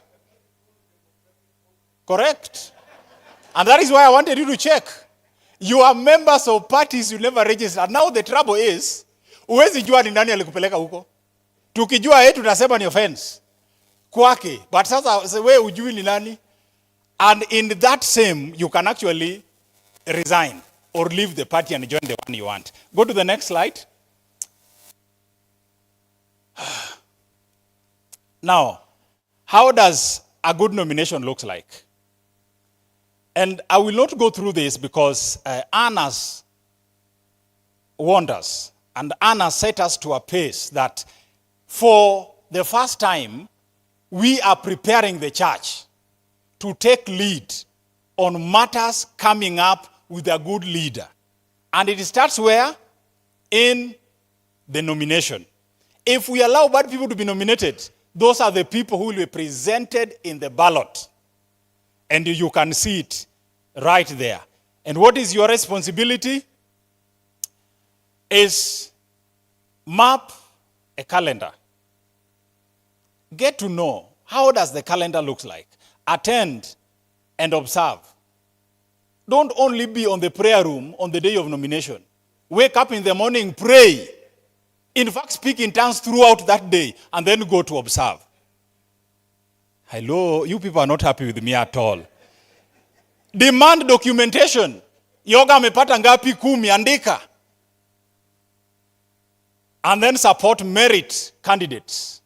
Correct. And that is why I wanted you to check. You are members of parties you never registered. Now the trouble is, huwezi jua ni nani alikupeleka huko. Tukijua yetu tutasema ni offense kwake. But sasa wewe hujui ni nani. And in that same, you can actually resign or leave the party and join the one you want. Go to the next slide. Now, how does a good nomination look like? And I will not go through this because Anna's warned us, and Anna set us to a pace that for the first time, we are preparing the church to take lead on matters coming up with a good leader. And it starts where? In the nomination. If we allow bad people to be nominated, those are the people who will be presented in the ballot. And you can see it right there. And what is your responsibility? Is map a calendar. Get to know, how does the calendar look like? Attend and observe. Don't only be on the prayer room on the day of nomination. Wake up in the morning, pray. In fact, speak in tongues throughout that day, and then go to observe. Hello, you people are not happy with me at all. Demand documentation. Yoga amepata ngapi 10, andika. And then support merit candidates.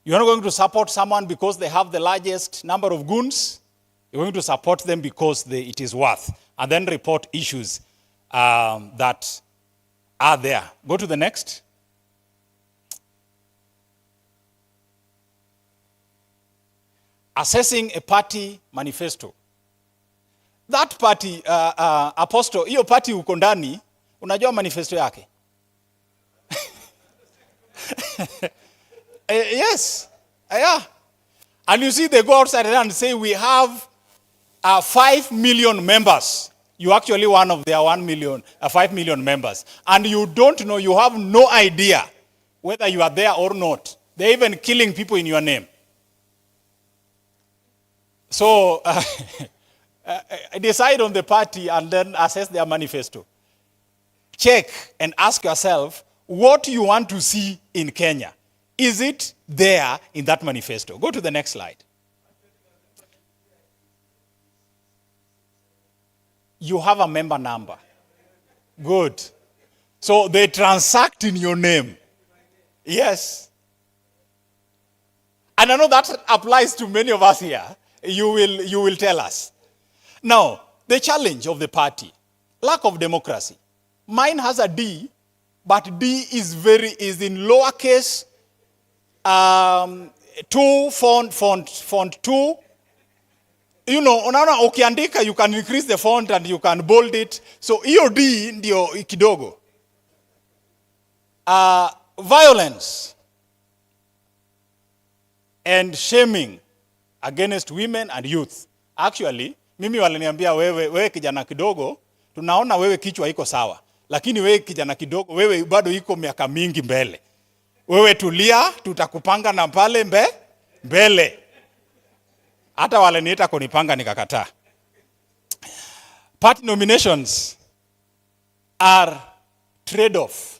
You're not going to support someone because they have the largest number of goons. You're going to support them because it is worth. And then report issues that are there. Go to the next. Assessing a party manifesto. That party, Apostle, hiyo party uko ndani, unajua manifesto yake? Yes. Yeah. And you see, they go outside and say, we have 5 million members. You're actually one of their 5 million members. And you don't know, you have no idea whether you are there or not. They're even killing people in your name. So, decide on the party and then assess their manifesto. Check and ask yourself what you want to see in Kenya. Is it there in that manifesto? Go to the next slide. You have a member number. Good. So they transact in your name. Yes. And I know that applies to many of us here. You will tell us. Now, the challenge of the party, lack of democracy. Mine has a D, but D is in lowercase, 2 font 2. You know, unaona ukiandika, you can increase the font and you can bold it. So hiyo D ndio kidogo. Violence and shaming against women and youth. Actually, mimi waliniambia wewe kijana kidogo, tunaona wewe kichwa iko sawa. Lakini wewe kijana kidogo, wewe bado iko miaka mingi mbele. Wewe tulia, tutakupanga na pale mbele. Hata waliniita kunipanga nikakataa. Party nominations are trade-off.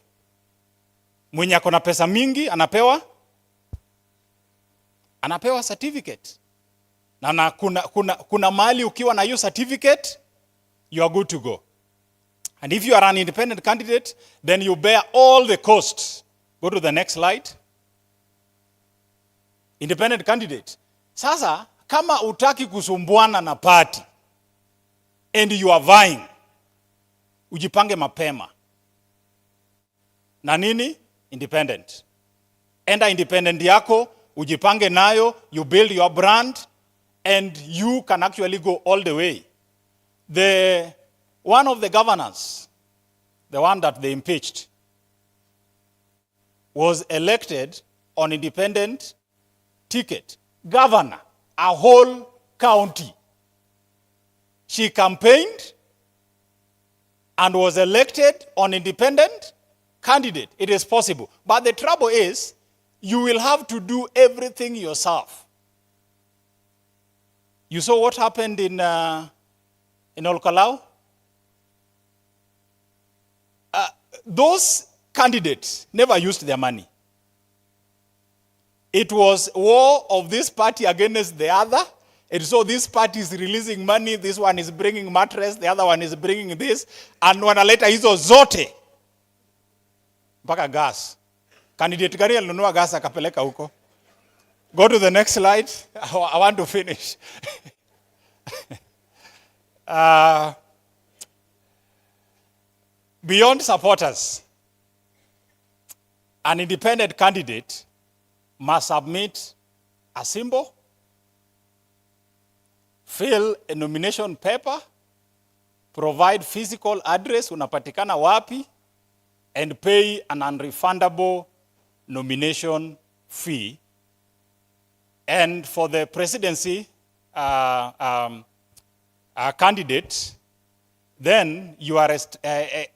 Mwenye ako na pesa mingi anapewa certificate. Na kuna mahali ukiwa na hiyo certificate, you are good to go. And if you are an independent candidate, then you bear all the costs. Go to the next slide. Independent candidate. Sasa, kama utaki kusumbuana na party, and you are vying, ujipange mapema. na nini? Independent. Enda independent yako, ujipange nayo, you build your brand, and you can actually go all the way. One of the governors, the one that they impeached, was elected on independent ticket. Governor, a whole county. She campaigned and was elected on independent candidate. It is possible. But the trouble is, you will have to do everything yourself. You saw what happened in Olkalau? Those candidates never used their money. It was war of this party against the other. And so this party is releasing money, this one is bringing mattress, the other one is bringing this. And wanaleta hizo zote. Mpaka gas. Candidate gani alinunua gas akapeleka huko. Go to the next slide. I want to finish. Beyond supporters, an independent candidate must submit a symbol, fill a nomination paper, provide physical address, unapatikana wapi, and pay an unrefundable nomination fee. And for the presidency candidate, then you are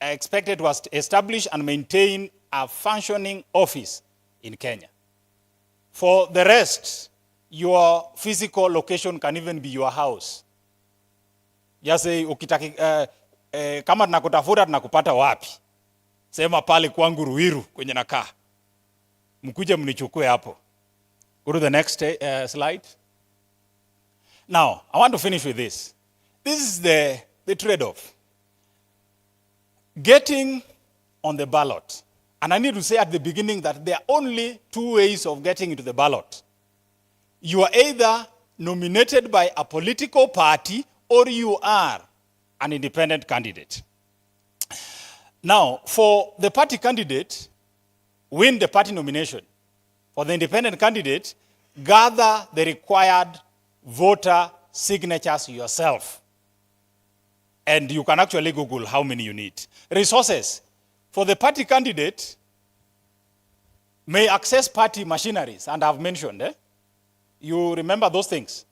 expected to establish and maintain a functioning office in Kenya. For the rest, your physical location can even be your house. Just say, ukitaki, kama tunakutafuta tunakupata wapi? Sema pale kwangu Ruiru kwenye nakaa. Mkuje mnichukue hapo. Go to the next slide. Now, I want to finish with this. This is the trade-off. Getting on the ballot. And I need to say at the beginning that there are only two ways of getting into the ballot. You are either nominated by a political party or you are an independent candidate. Now, for the party candidate, win the party nomination. For the independent candidate, gather the required voter signatures yourself. And you can actually Google how many you need. Resources. For the party candidate, may access party machineries, and I've mentioned, You remember those things?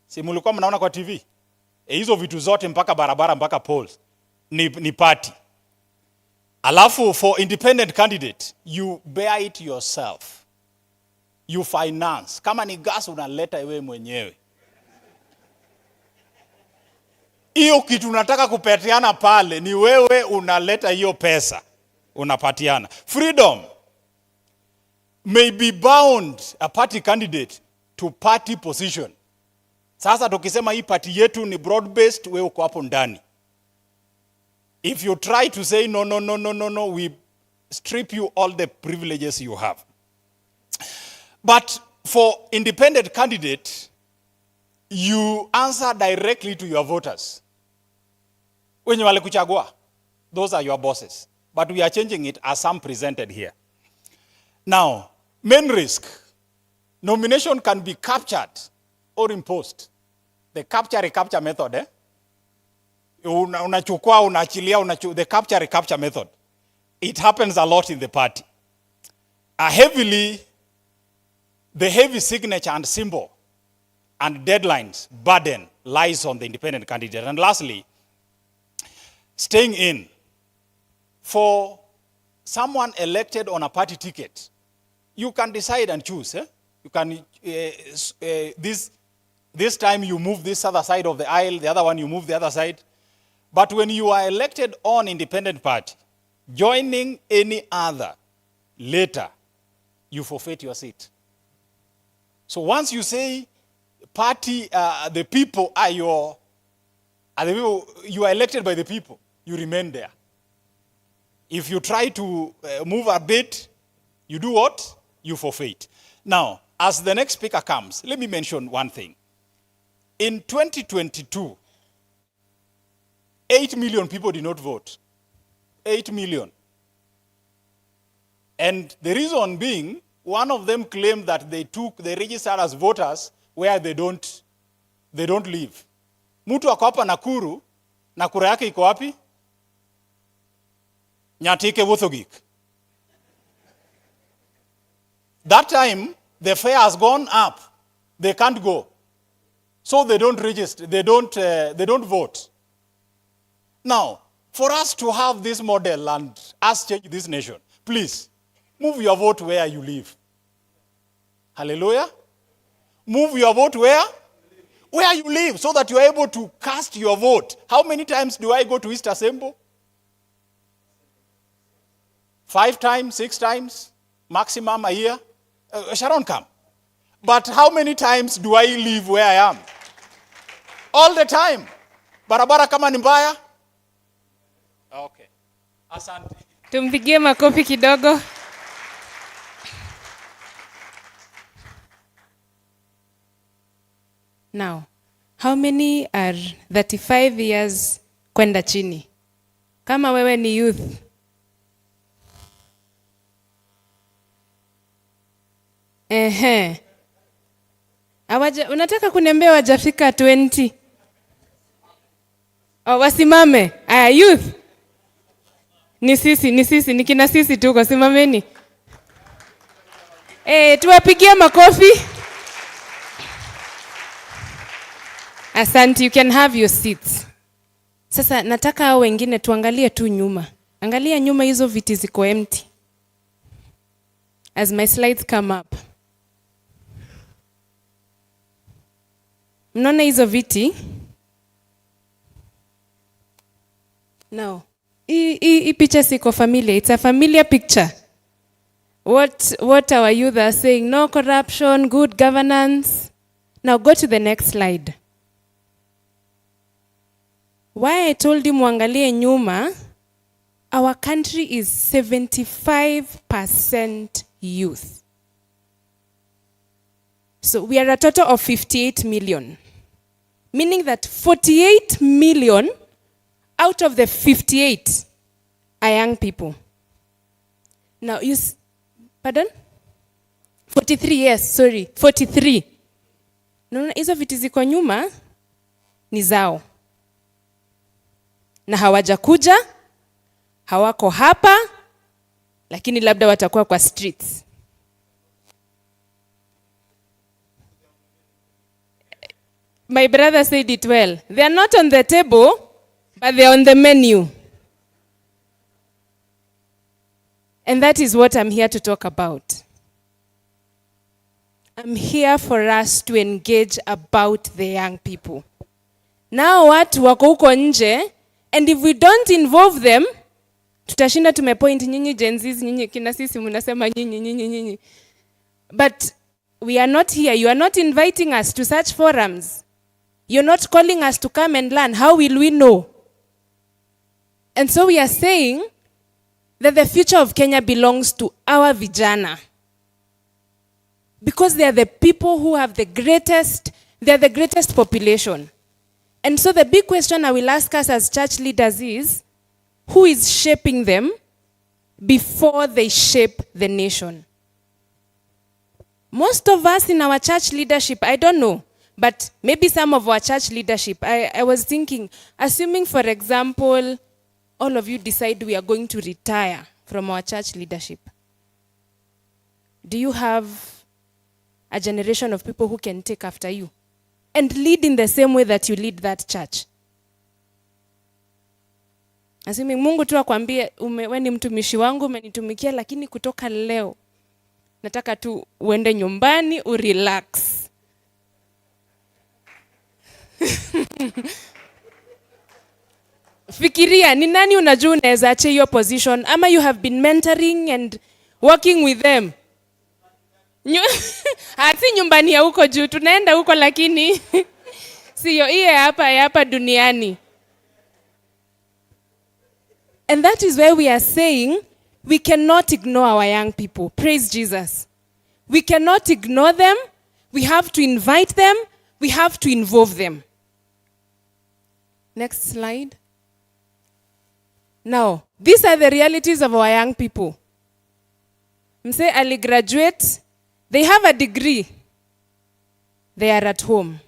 Si mulikuwa mnaona kwa TV? Hizo vitu zote mpaka barabara mpaka polls ni party. Alafu for independent candidate, you bear it yourself. You finance. Kama ni gas unaleta wewe mwenyewe. Hiyo kitu unataka kupatiana pale ni wewe unaleta hiyo pesa unapatiana. Freedom may be bound a party candidate to party position. Sasa tukisema hii party yetu ni broad based, wewe uko hapo ndani. If you try to say no, we strip you all the privileges you have. But for independent candidate, you answer directly to your voters. Wenye walikuchagua, those are your bosses. But we are changing it as some presented here. Now, main risk. Nomination can be captured or imposed. The capture-recapture method, Unachukua, unaachilia, the capture-recapture method. It happens a lot in the party. The heavy signature and symbol and deadlines burden lies on the independent candidate. And lastly, staying in. For someone elected on a party ticket, you can decide and choose. You can, this time you move this other side of the aisle, the other one you move the other side. But when you are elected on independent party, joining any other later, you forfeit your seat. So once you say party, the people are you are elected by the people, you remain there. If you try to move a bit, you do what? You forfeit. Now, as the next speaker comes, let me mention one thing. In 2022, 8 million people did not vote. 8 million. And the reason being, one of them claimed that they registered as voters where they don't live. Mtu ako hapa Nakuru, na kura yake iko wapi? Nyatike Wuthogik. That time, the fare has gone up. They can't go. So they don't register, they don't vote. Now, for us to have this model and us change this nation, please, move your vote where you live. Hallelujah. Move your vote where? Where you live, so that you are able to cast your vote. How many times do I go to East Assembly? 5 times, 6 times, maximum a year. Sharon, come. But how many times do I live where I am? All the time. Barabara kama ni mbaya? Okay. Asante. Tumpigie makofi kidogo. Now, how many are 35 years kwenda chini? Kama wewe ni youth. Unataka kuniambia wajafika 20? Oh, wasimame. Youth. Ni sisi, ni kina sisi tu, kwa simameni. Tuwapigie makofi. Asante, you can have your seats. Sasa nataka hao wengine tuangalie tu nyuma. Angalia nyuma, hizo viti ziko empty. As my slides come up. Mnaona hizo viti? Now, hii picha siko familiar. It's a familiar picture. What our youth are saying, no corruption, good governance. Now go to the next slide. Why I told him muangalie nyuma, our country is 75% youth. So we are a total of 58 million. Meaning that 48 million out of the 58 are young people. Now, pardon? 43, yes, sorry, 43. No, hizo viti ziko nyuma ni zao. Na hawajakuja, hawako hapa, lakini labda watakuwa kwa streets. My brother said it well. They are not on the table, but they are on the menu. And that is what I'm here to talk about. I'm here for us to engage about the young people. Now watu wako huko nje, and if we don't involve them, tutashinda tumepoint nyinyi Gen Zs, nyinyi kina sisi mnasema nyinyi. But we are not here. You are not inviting us to such forums. You're not calling us to come and learn. How will we know? And so we are saying that the future of Kenya belongs to our vijana. Because they are the people who have the greatest population. And so the big question I will ask us as church leaders is, who is shaping them before they shape the nation? Most of us in our church leadership, I don't know, but maybe some of our church leadership, I was thinking, assuming, for example, all of you decide we are going to retire from our church leadership. Do you have a generation of people who can take after you and lead in the same way that you lead that church? Assuming Mungu tu akwambie wewe ni mtumishi wangu, umenitumikia, lakini kutoka leo nataka tu uende nyumbani urelax. Fikiria, ni nani unajua unaweza acha hiyo position, ama you have been mentoring and working with them. Si nyumbani ya huko juu, tunaenda huko lakini siyo iye hapa duniani. And that is where we are saying we cannot ignore our young people. Praise Jesus. We cannot ignore them. We have to invite them. We have to involve them. Next slide. Now, these are the realities of our young people. Mse ali graduate, they have a degree, they are at home.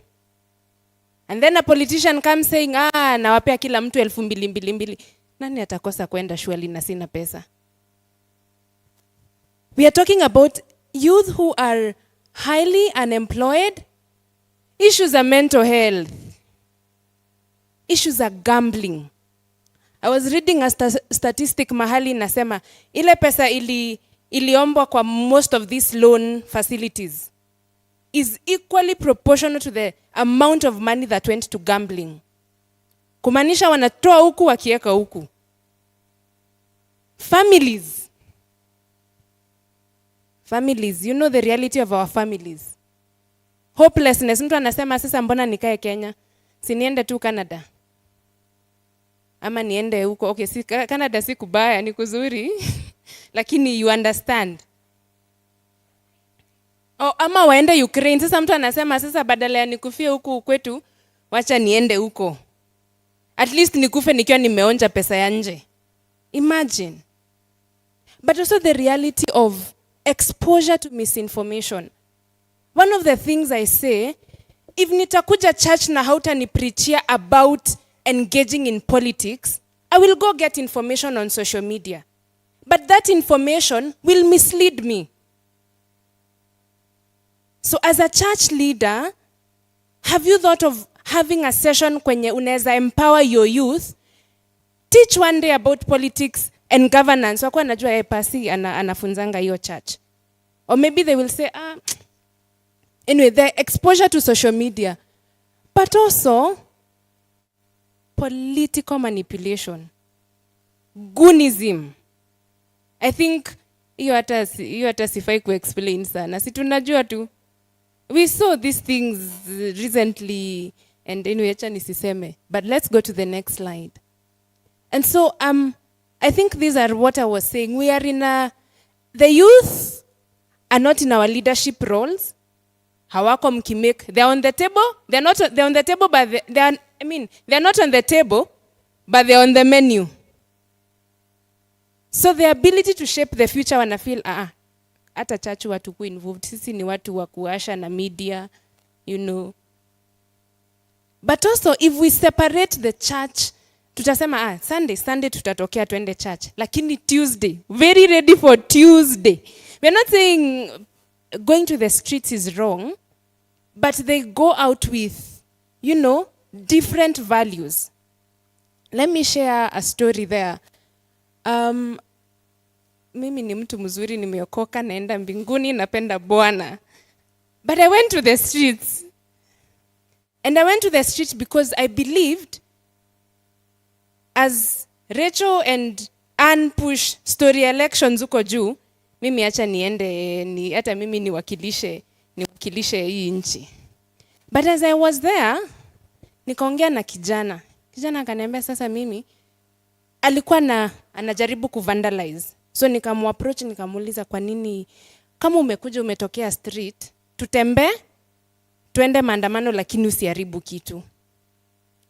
And then a politician comes saying, nawapea kila mtu 2,200. Nani atakosa kwenda shule na sina pesa? We are talking about youth who are highly unemployed. Issues are mental health. Issues are gambling. I was reading a statistic mahali nasema, ile pesa iliombwa kwa most of these loan facilities is equally proportional to the amount of money that went to gambling. Kumaanisha wanatoa huku wakieka huku. Families, you know the reality of our families. Hopelessness, mtu anasema sasa mbona nikae Kenya? Si niende tu Canada. Ama niende huko. Okay, si Canada si kubaya, ni kuzuri. Lakini you understand. Ama waende Ukraine. Sasa mtu anasema sasa badala ya nikufie huku kwetu, wacha niende huko. At least nikufe nikiwa nimeonja pesa ya nje. Imagine. But also the reality of exposure to misinformation. One of the things I say, if nitakuja church na hautanipreachia about engaging in politics, I will go get information on social media. But that information will mislead me. So as a church leader, have you thought of having a session kwenye unaweza empower your youth? Teach one day about politics and governance. Wako anajua pasi anafunzanga hiyo church. Or maybe they will say, anyway, the exposure to social media. But also, political manipulation. Goonism. I think, hiyo hata sifai kuexplain sana. Si tunajua tu. We saw these things recently, and anyway, acha nisiseme. But let's go to the next slide. And so, I think these are what I was saying. We are the youth are not in our leadership roles. Hawako mkimake. They're on the table. They're on the table, but they're not on the table, but they're on the menu. So the ability to shape the future wana feel, hata church watu ku involved. Sisi ni watu wa kuasha na media, you know. But also, if we separate the church, tutasema, Sunday tutatokea tuende church. Lakini Tuesday, very ready for Tuesday. We're not saying going to the streets is wrong, but they go out with, you know, different values. Let me share a story there. Mimi ni mtu mzuri, nimeokoka, naenda mbinguni, napenda Bwana. But I went to the streets. And I went to the streets because I believed, as Rachel and Anne push story elections huko juu, mimi acha niende, hata mimi niwakilishe hii nchi. But as I was there, nikaongea na kijana. Kijana akaniambia sasa mimi, alikuwa anajaribu kuvandalize. So nikamuapproach, nikamuuliza kwa nini, kama umekuja umetokea street, tutembe, tuende maandamano lakini usiharibu kitu.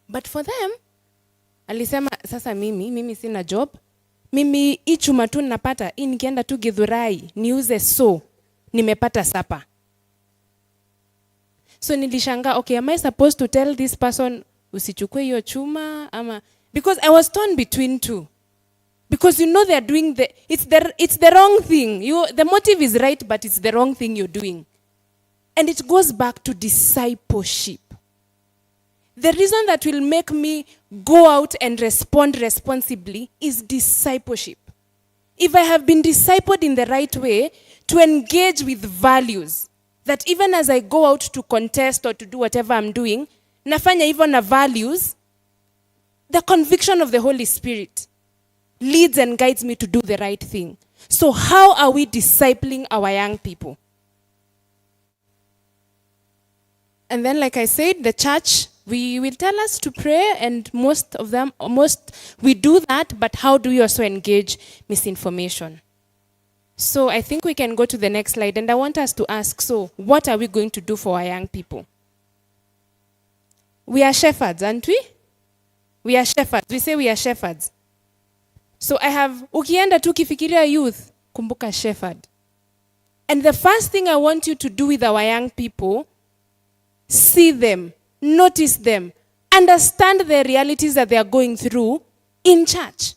But for them, alisema sasa mimi sina job. Mimi hii chuma tu napata, hii nikienda tu Githurai, niuze nimepata sapa. So nilishangaa, okay, am I supposed to tell this person usichukue hiyo chuma ama, because I was torn between two. Because you know they are doing it's the wrong thing. The motive is right, but it's the wrong thing you're doing. And it goes back to discipleship. The reason that will make me go out and respond responsibly is discipleship. If I have been discipled in the right way, to engage with values, that even as I go out to contest or to do whatever I'm doing, nafanya hivyo na values, the conviction of the Holy Spirit leads and guides me to do the right thing. So how are we discipling our young people? And then, like I said, the church, we will tell us to pray, and most we do that, but how do we also engage misinformation? So I think we can go to the next slide, and I want us to ask, so what are we going to do for our young people? We are shepherds, aren't we? We are shepherds. We say we are shepherds. So ukienda tu kifikiria youth, kumbuka shepherd. And the first thing I want you to do with our young people, see them, notice them, understand the realities that they are going through in church.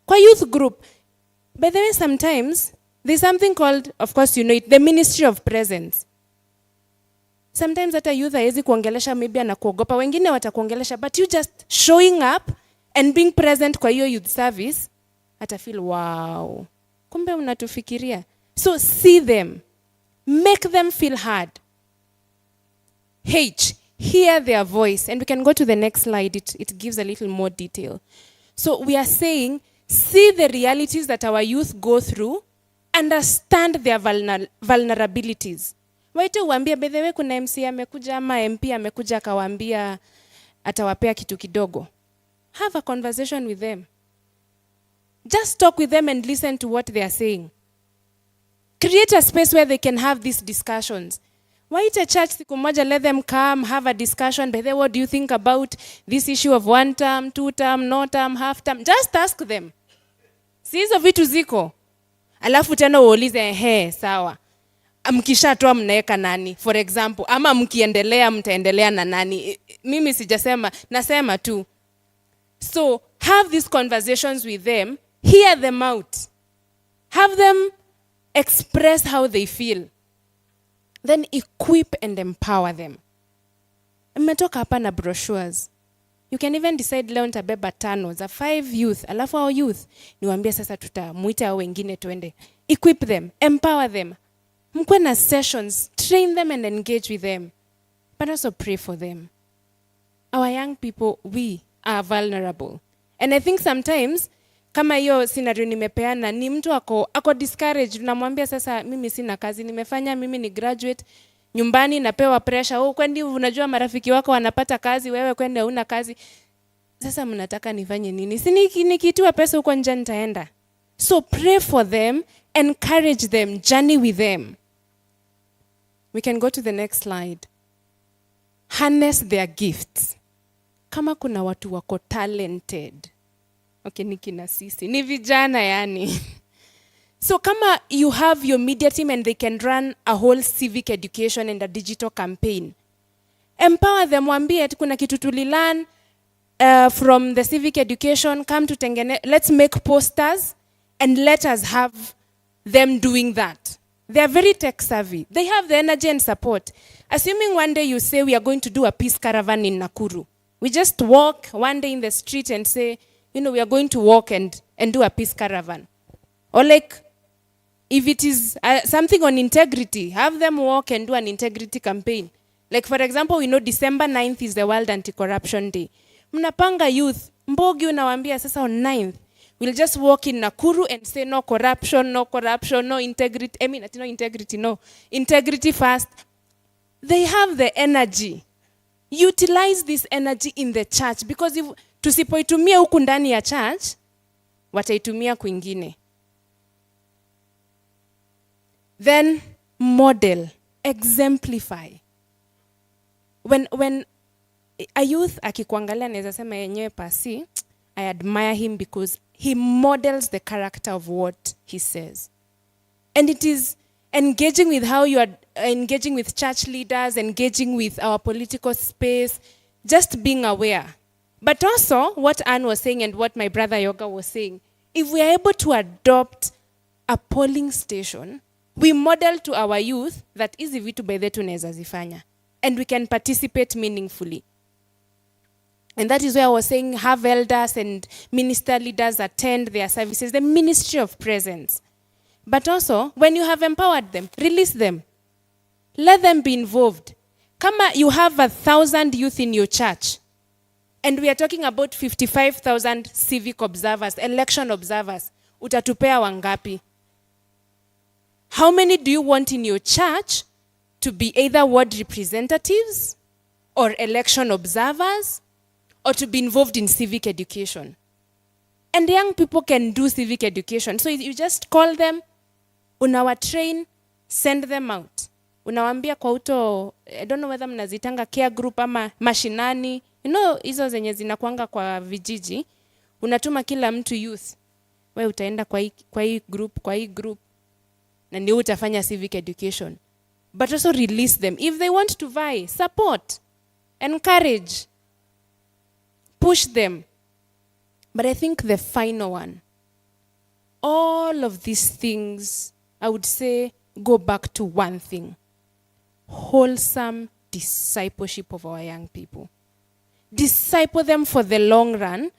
Kwa youth group. By the way, sometimes there's something called, of course you know it, the ministry of presence. Sometimes hata youth haezi kuongelesha, maybe anakuogopa, wengine watakuongelesha, but you just showing up and being present kwa hiyo youth service, ata feel wow, kumbe unatufikiria. So see them, make them feel heard. H, hear their voice. And we can go to the next slide, it gives a little more detail. So we are saying, see the realities that our youth go through, understand their vulnerabilities. Waite uambia, by the way, kuna MC amekuja ama MP amekuja akawaambia atawapea kitu kidogo. Have a conversation with them. Just talk with them and listen to what they are saying. Create a space where they can have these discussions. Waite church siku moja, let them come, have a discussion. By the way, what do you think about this issue of 1 term, 2 term, no term, half term? Just ask them. Si hizo vitu ziko. Alafu tena uulize, sawa. Mkishatoa mnaeka nani? For example, ama mkiendelea mtaendelea na nani? Mimi sijasema, nasema tu. So, have these conversations with them, hear them out. Have them express how they feel. Then equip and empower them. Mmetoka hapa na brochures. You can even decide leo nitabeba 5 za 5 youth. Alafu hao youth niwaambie sasa tutamuita hao wengine tuende. Equip them, empower them. Mkuwe na sessions, train them and engage with them. But also pray for them. Our young people, we are vulnerable. And I think sometimes, kama hiyo scenario nimepeana, ni mtu ako discouraged. Unamwambia sasa, mimi sina kazi, nimefanya, mimi ni graduate, nyumbani napewa pressure, kwendi unajua marafiki wako wanapata kazi, wewe kwende huna kazi. Sasa mnataka nifanye nini? Si nikitiwa pesa huko nje nitaenda. So pray for them, encourage them, journey with them. We can go to the next slide. Harness their gifts. Kama kuna watu wako talented. Okay, nikina sisi. Ni vijana yani. So kama you have your media team and they can run a whole civic education and a digital campaign, empower them, waambie kuna kitu tulilearn from the civic education, come to tengene, let's make posters and let us have them doing that. They are very tech savvy. They have the energy and support. Assuming one day you say we are going to do a peace caravan in Nakuru. We just walk one day in the street and say, we are going to walk and do a peace caravan. Or like, if it is something on integrity, have them walk and do an integrity campaign. Like for example, we know December 9th is the World Anti-Corruption Day. Mnapanga youth, mbogi unawambia sasa on 9th, we'll just walk in Nakuru and say no corruption, no integrity. I mean, no integrity, no. Integrity first. They have the energy. Utilize this energy in the church, because if tusipoitumia huku ndani ya church, wataitumia kwingine. Then model, exemplify. When a youth akikuangalia anaweza sema yenyewe pasi, I admire him because he models the character of what he says. And it is engaging with how you are engaging with church leaders, engaging with our political space, just being aware. But also, what Anne was saying and what my brother Yoga was saying, if we are able to adopt a polling station, we model to our youth that hizi vitu by the tunaweza zifanya. And we can participate meaningfully. And that is where I was saying, have elders and minister leaders attend their services, the ministry of presence. But also, when you have empowered them, release them. Let them be involved. Kama you have 1,000 youth in your church, and we are talking about 55,000 civic observers, election observers, utatupea wangapi? How many do you want in your church to be either ward representatives or election observers, or to be involved in civic education? And young people can do civic education. So you just call them, unawa train, send them out. Unawambia kwa uto, I don't know whether mnazitanga care group ama mashinani. Hizo zenye zinakuanga kwa vijiji. Unatuma kila mtu youth. We utaenda kwa hii group, na ndio utafanya civic education. But also release them. If they want to vie, support, encourage, push them. But I think the final one, all of these things, I would say, go back to one thing: wholesome discipleship of our young people. Disciple them for the long run,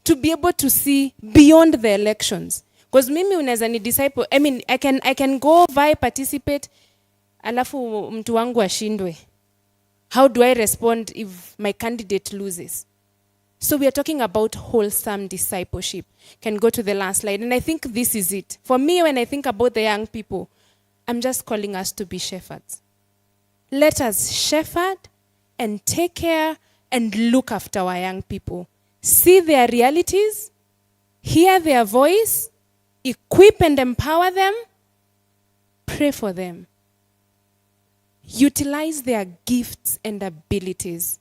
to be able to see beyond the elections. Because mimi unaweza ni disciple, I can go vie, participate, alafu mtu wangu ashindwe. How do I respond if my candidate loses? So we are talking about wholesome discipleship. Can go to the last slide. And I think this is it. For me, when I think about the young people, I'm just calling us to be shepherds. Let us shepherd and take care and look after our young people. See their realities, hear their voice, equip and empower them, pray for them. Utilize their gifts and abilities.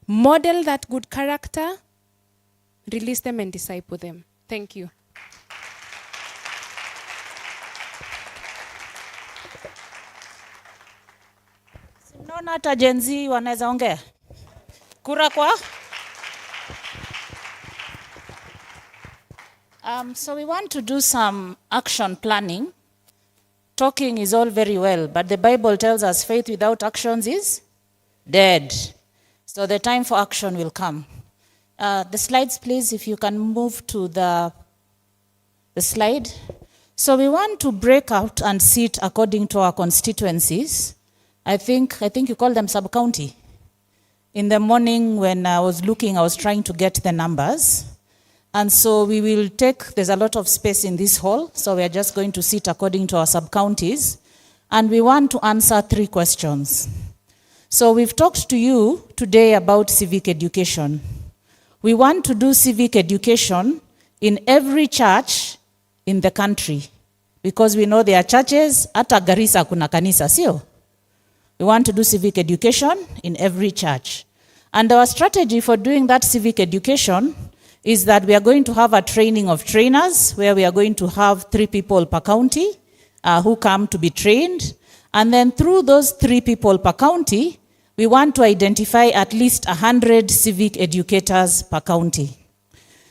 Model that good character, release them and disciple them. Thank you. Naona hata Gen Z wanaweza ongea. Kura kwa? So we want to do some action planning. Talking is all very well, but the Bible tells us faith without actions is dead. So the time for action will come. The slides, please, if you can move to the slide. So we want to break out and sit according to our constituencies. I think you call them sub-county. In the morning when I was looking, I was trying to get the numbers. And so we will there's a lot of space in this hall, so we are just going to sit according to our sub-counties. And we want to answer 3 questions. So we've talked to you today about civic education. We want to do civic education in every church in the country, because we know there are churches, hata Garissa kuna kanisa, sio? We want to do civic education in every church. And our strategy for doing that civic education is that we are going to have a training of trainers, where we are going to have 3 people per county who come to be trained. And then through those 3 people per county, we want to identify at least 100 civic educators per county.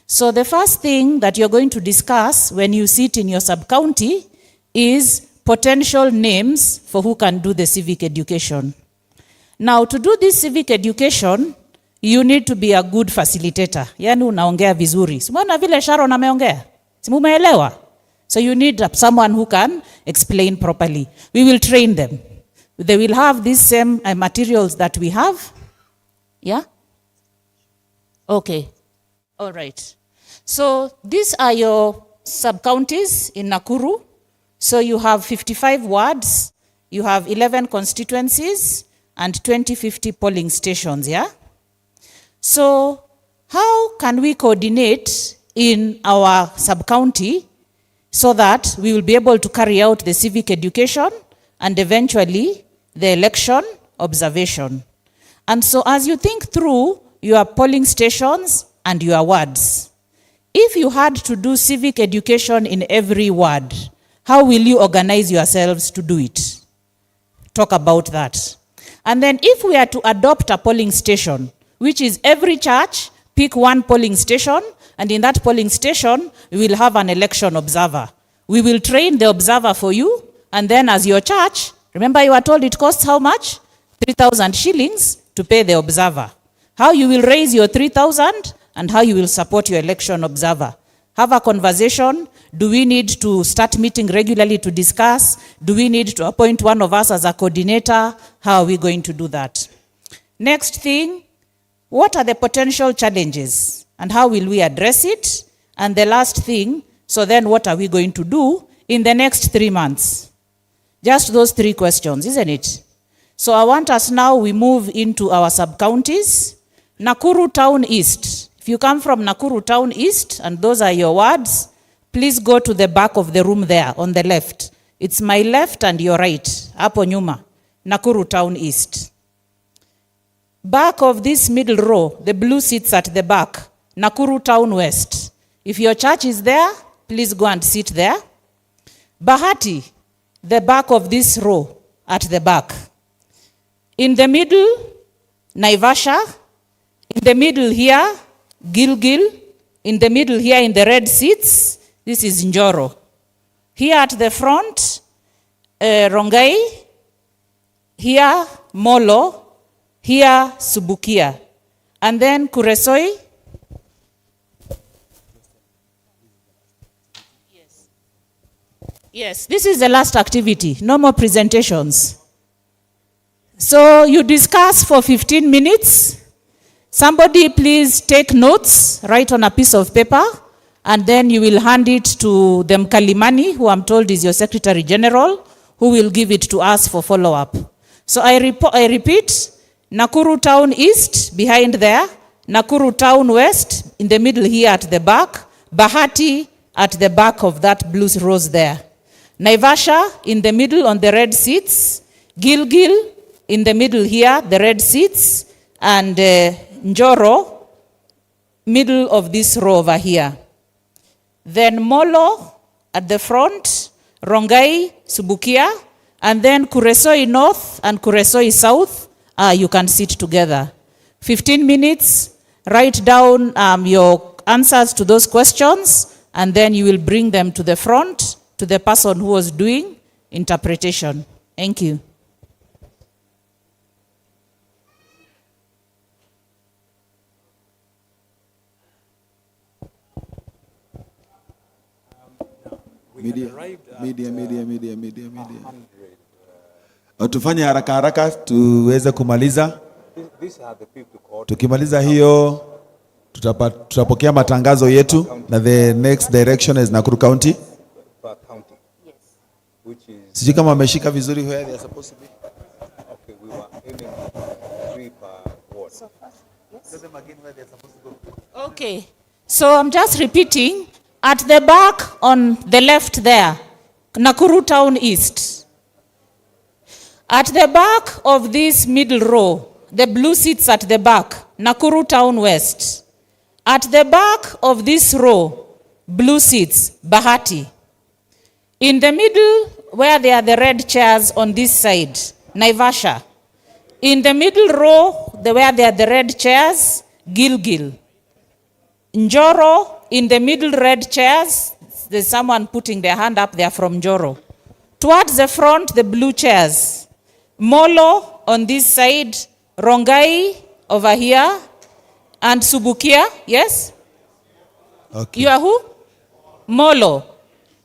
So the first thing that you're going to discuss when you sit in your sub-county is potential names for who can do the civic education. Now, to do this civic education, you need to be a good facilitator. Yani unaongea vizuri. Simona vile Sharon ameongea? Simumeelewa? So you need someone who can explain properly. We will train them. They will have these same materials that we have. Yeah? Okay. All right. So these are your sub-counties in Nakuru. So you have 55 wards, you have 11 constituencies, and 2050 polling stations, yeah? So how can we coordinate in our sub-county so that we will be able to carry out the civic education and eventually the election observation? And so as you think through your polling stations and your wards, if you had to do civic education in every ward, how will you organize yourselves to do it? Talk about that. And then if we are to adopt a polling station, which is every church, pick one polling station, and in that polling station, we will have an election observer. We will train the observer for you, and then as your church, remember you were told it costs how much? 3,000 shillings to pay the observer. How you will raise your 3,000 and how you will support your election observer. Have a conversation. Do we need to start meeting regularly to discuss? Do we need to appoint one of us as a coordinator? How are we going to do that? Next thing, what are the potential challenges and how will we address it? And the last thing, so then what are we going to do in the next 3 months? Just those 3 questions, isn't it? So I want us now, we move into our sub-counties. Nakuru Town East. If you come from Nakuru Town East, and those are your wards, please go to the back of the room there on the left. It's my left and your right, hapo nyuma, Nakuru Town East. Back of this middle row, the blue seats at the back, Nakuru Town West. If your church is there, please go and sit there. Bahati, the back of this row at the back. In the middle, Naivasha. In the middle here, Gilgil. In the middle here in the red seats, this is Njoro. Here at the front, Rongai. Here, Molo. Here, Subukia. And then Kuresoi. Yes, this is the last activity. No more presentations. So you discuss for 15 minutes. Somebody please take notes, write on a piece of paper, and then you will hand it to the Mkalimani, who I'm told is your Secretary General, who will give it to us for follow-up. So I repeat, Nakuru Town East, behind there, Nakuru Town West, in the middle here at the back, Bahati at the back of that blue rose there. Naivasha in the middle on the red seats, Gilgil in the middle here, the red seats, and Njoro, middle of this row over here. Then Molo at the front, Rongai, Subukia, and then Kuresoi North and Kuresoi South, you can sit together. 15 minutes, write down your answers to those questions, and then you will bring them to the front, to the person who was doing interpretation. Thank you. Media. Tufanye haraka haraka tuweze kumaliza. Tukimaliza hiyo tutapokea matangazo yetu, na the next direction is Nakuru County. Sijui kama wameshika vizuri where they are supposed to be. Okay, we were aiming 3 per ward. So fast, yes. Tell them again where they are supposed to go. Okay, so I'm just repeating. At the back on the left there, Nakuru Town East. At the back of this middle row, the blue seats at the back, Nakuru Town West. At the back of this row, blue seats, Bahati. In the middle, where there are the red chairs on this side, Naivasha. In the middle row, where there are the red chairs, Gilgil. Njoro, in the middle red chairs, there's someone putting their hand up there from Njoro. Towards the front, the blue chairs. Molo on this side, Rongai over here, and Subukia, yes? Okay. You are who? Molo.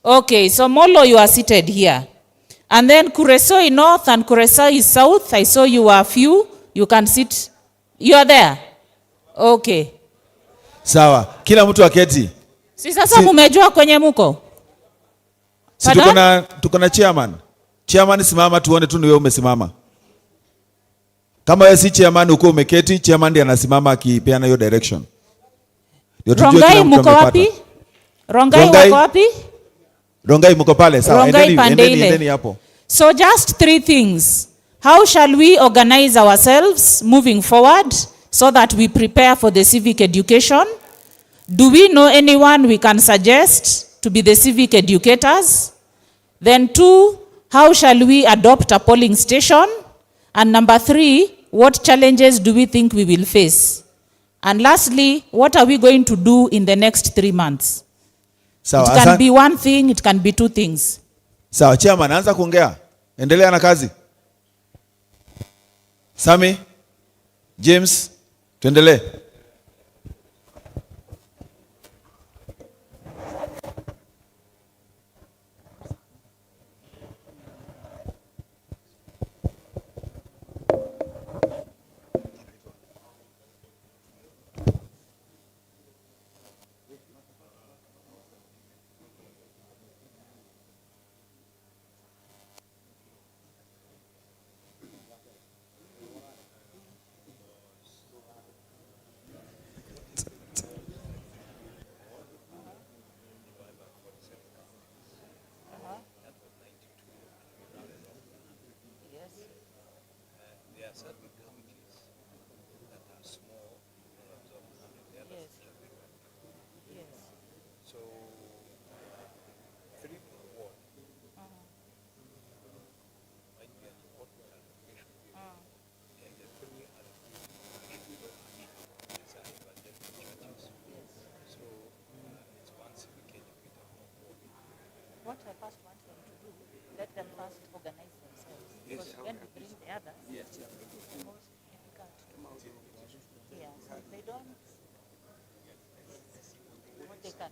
Okay, so Molo, you are seated here. And then Kuresoi North and Kuresoi South, I saw you are few. You can sit. You are there? Okay. Sawa, kila mtu aketi. Si sasa mumejua kwenye muko? Si tuko na chairman. Chairman simama tuone tu ni wewe umesimama. Kama wewe si chairman uko umeketi, chairman ndiye anasimama akipeana hiyo direction. Rongai mko wapi? Rongai wako wapi? Rongai mko pale, sawa. Endeni hapo. So just 3 things. How shall we organize ourselves moving forward so that we prepare for the civic education? Do we know anyone we can suggest to be the civic educators? Then 2, how shall we adopt a polling station? And number 3, what challenges do we think we will face? And lastly, what are we going to do in the next 3 months? Sawa, it can be one thing, it can be 2 things. Sawa, chairman, anza kuongea. Endelea na kazi. Sami, James, tuendelee. what I first want them to do, let them first organize themselves. Because when we bring the others, this is the most difficult to do. Yeah, so if they don't, what they can.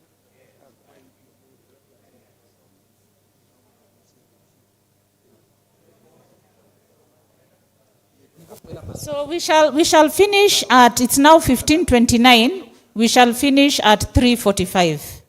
So we shall finish at, it's now 15:29, we shall finish at 3:45.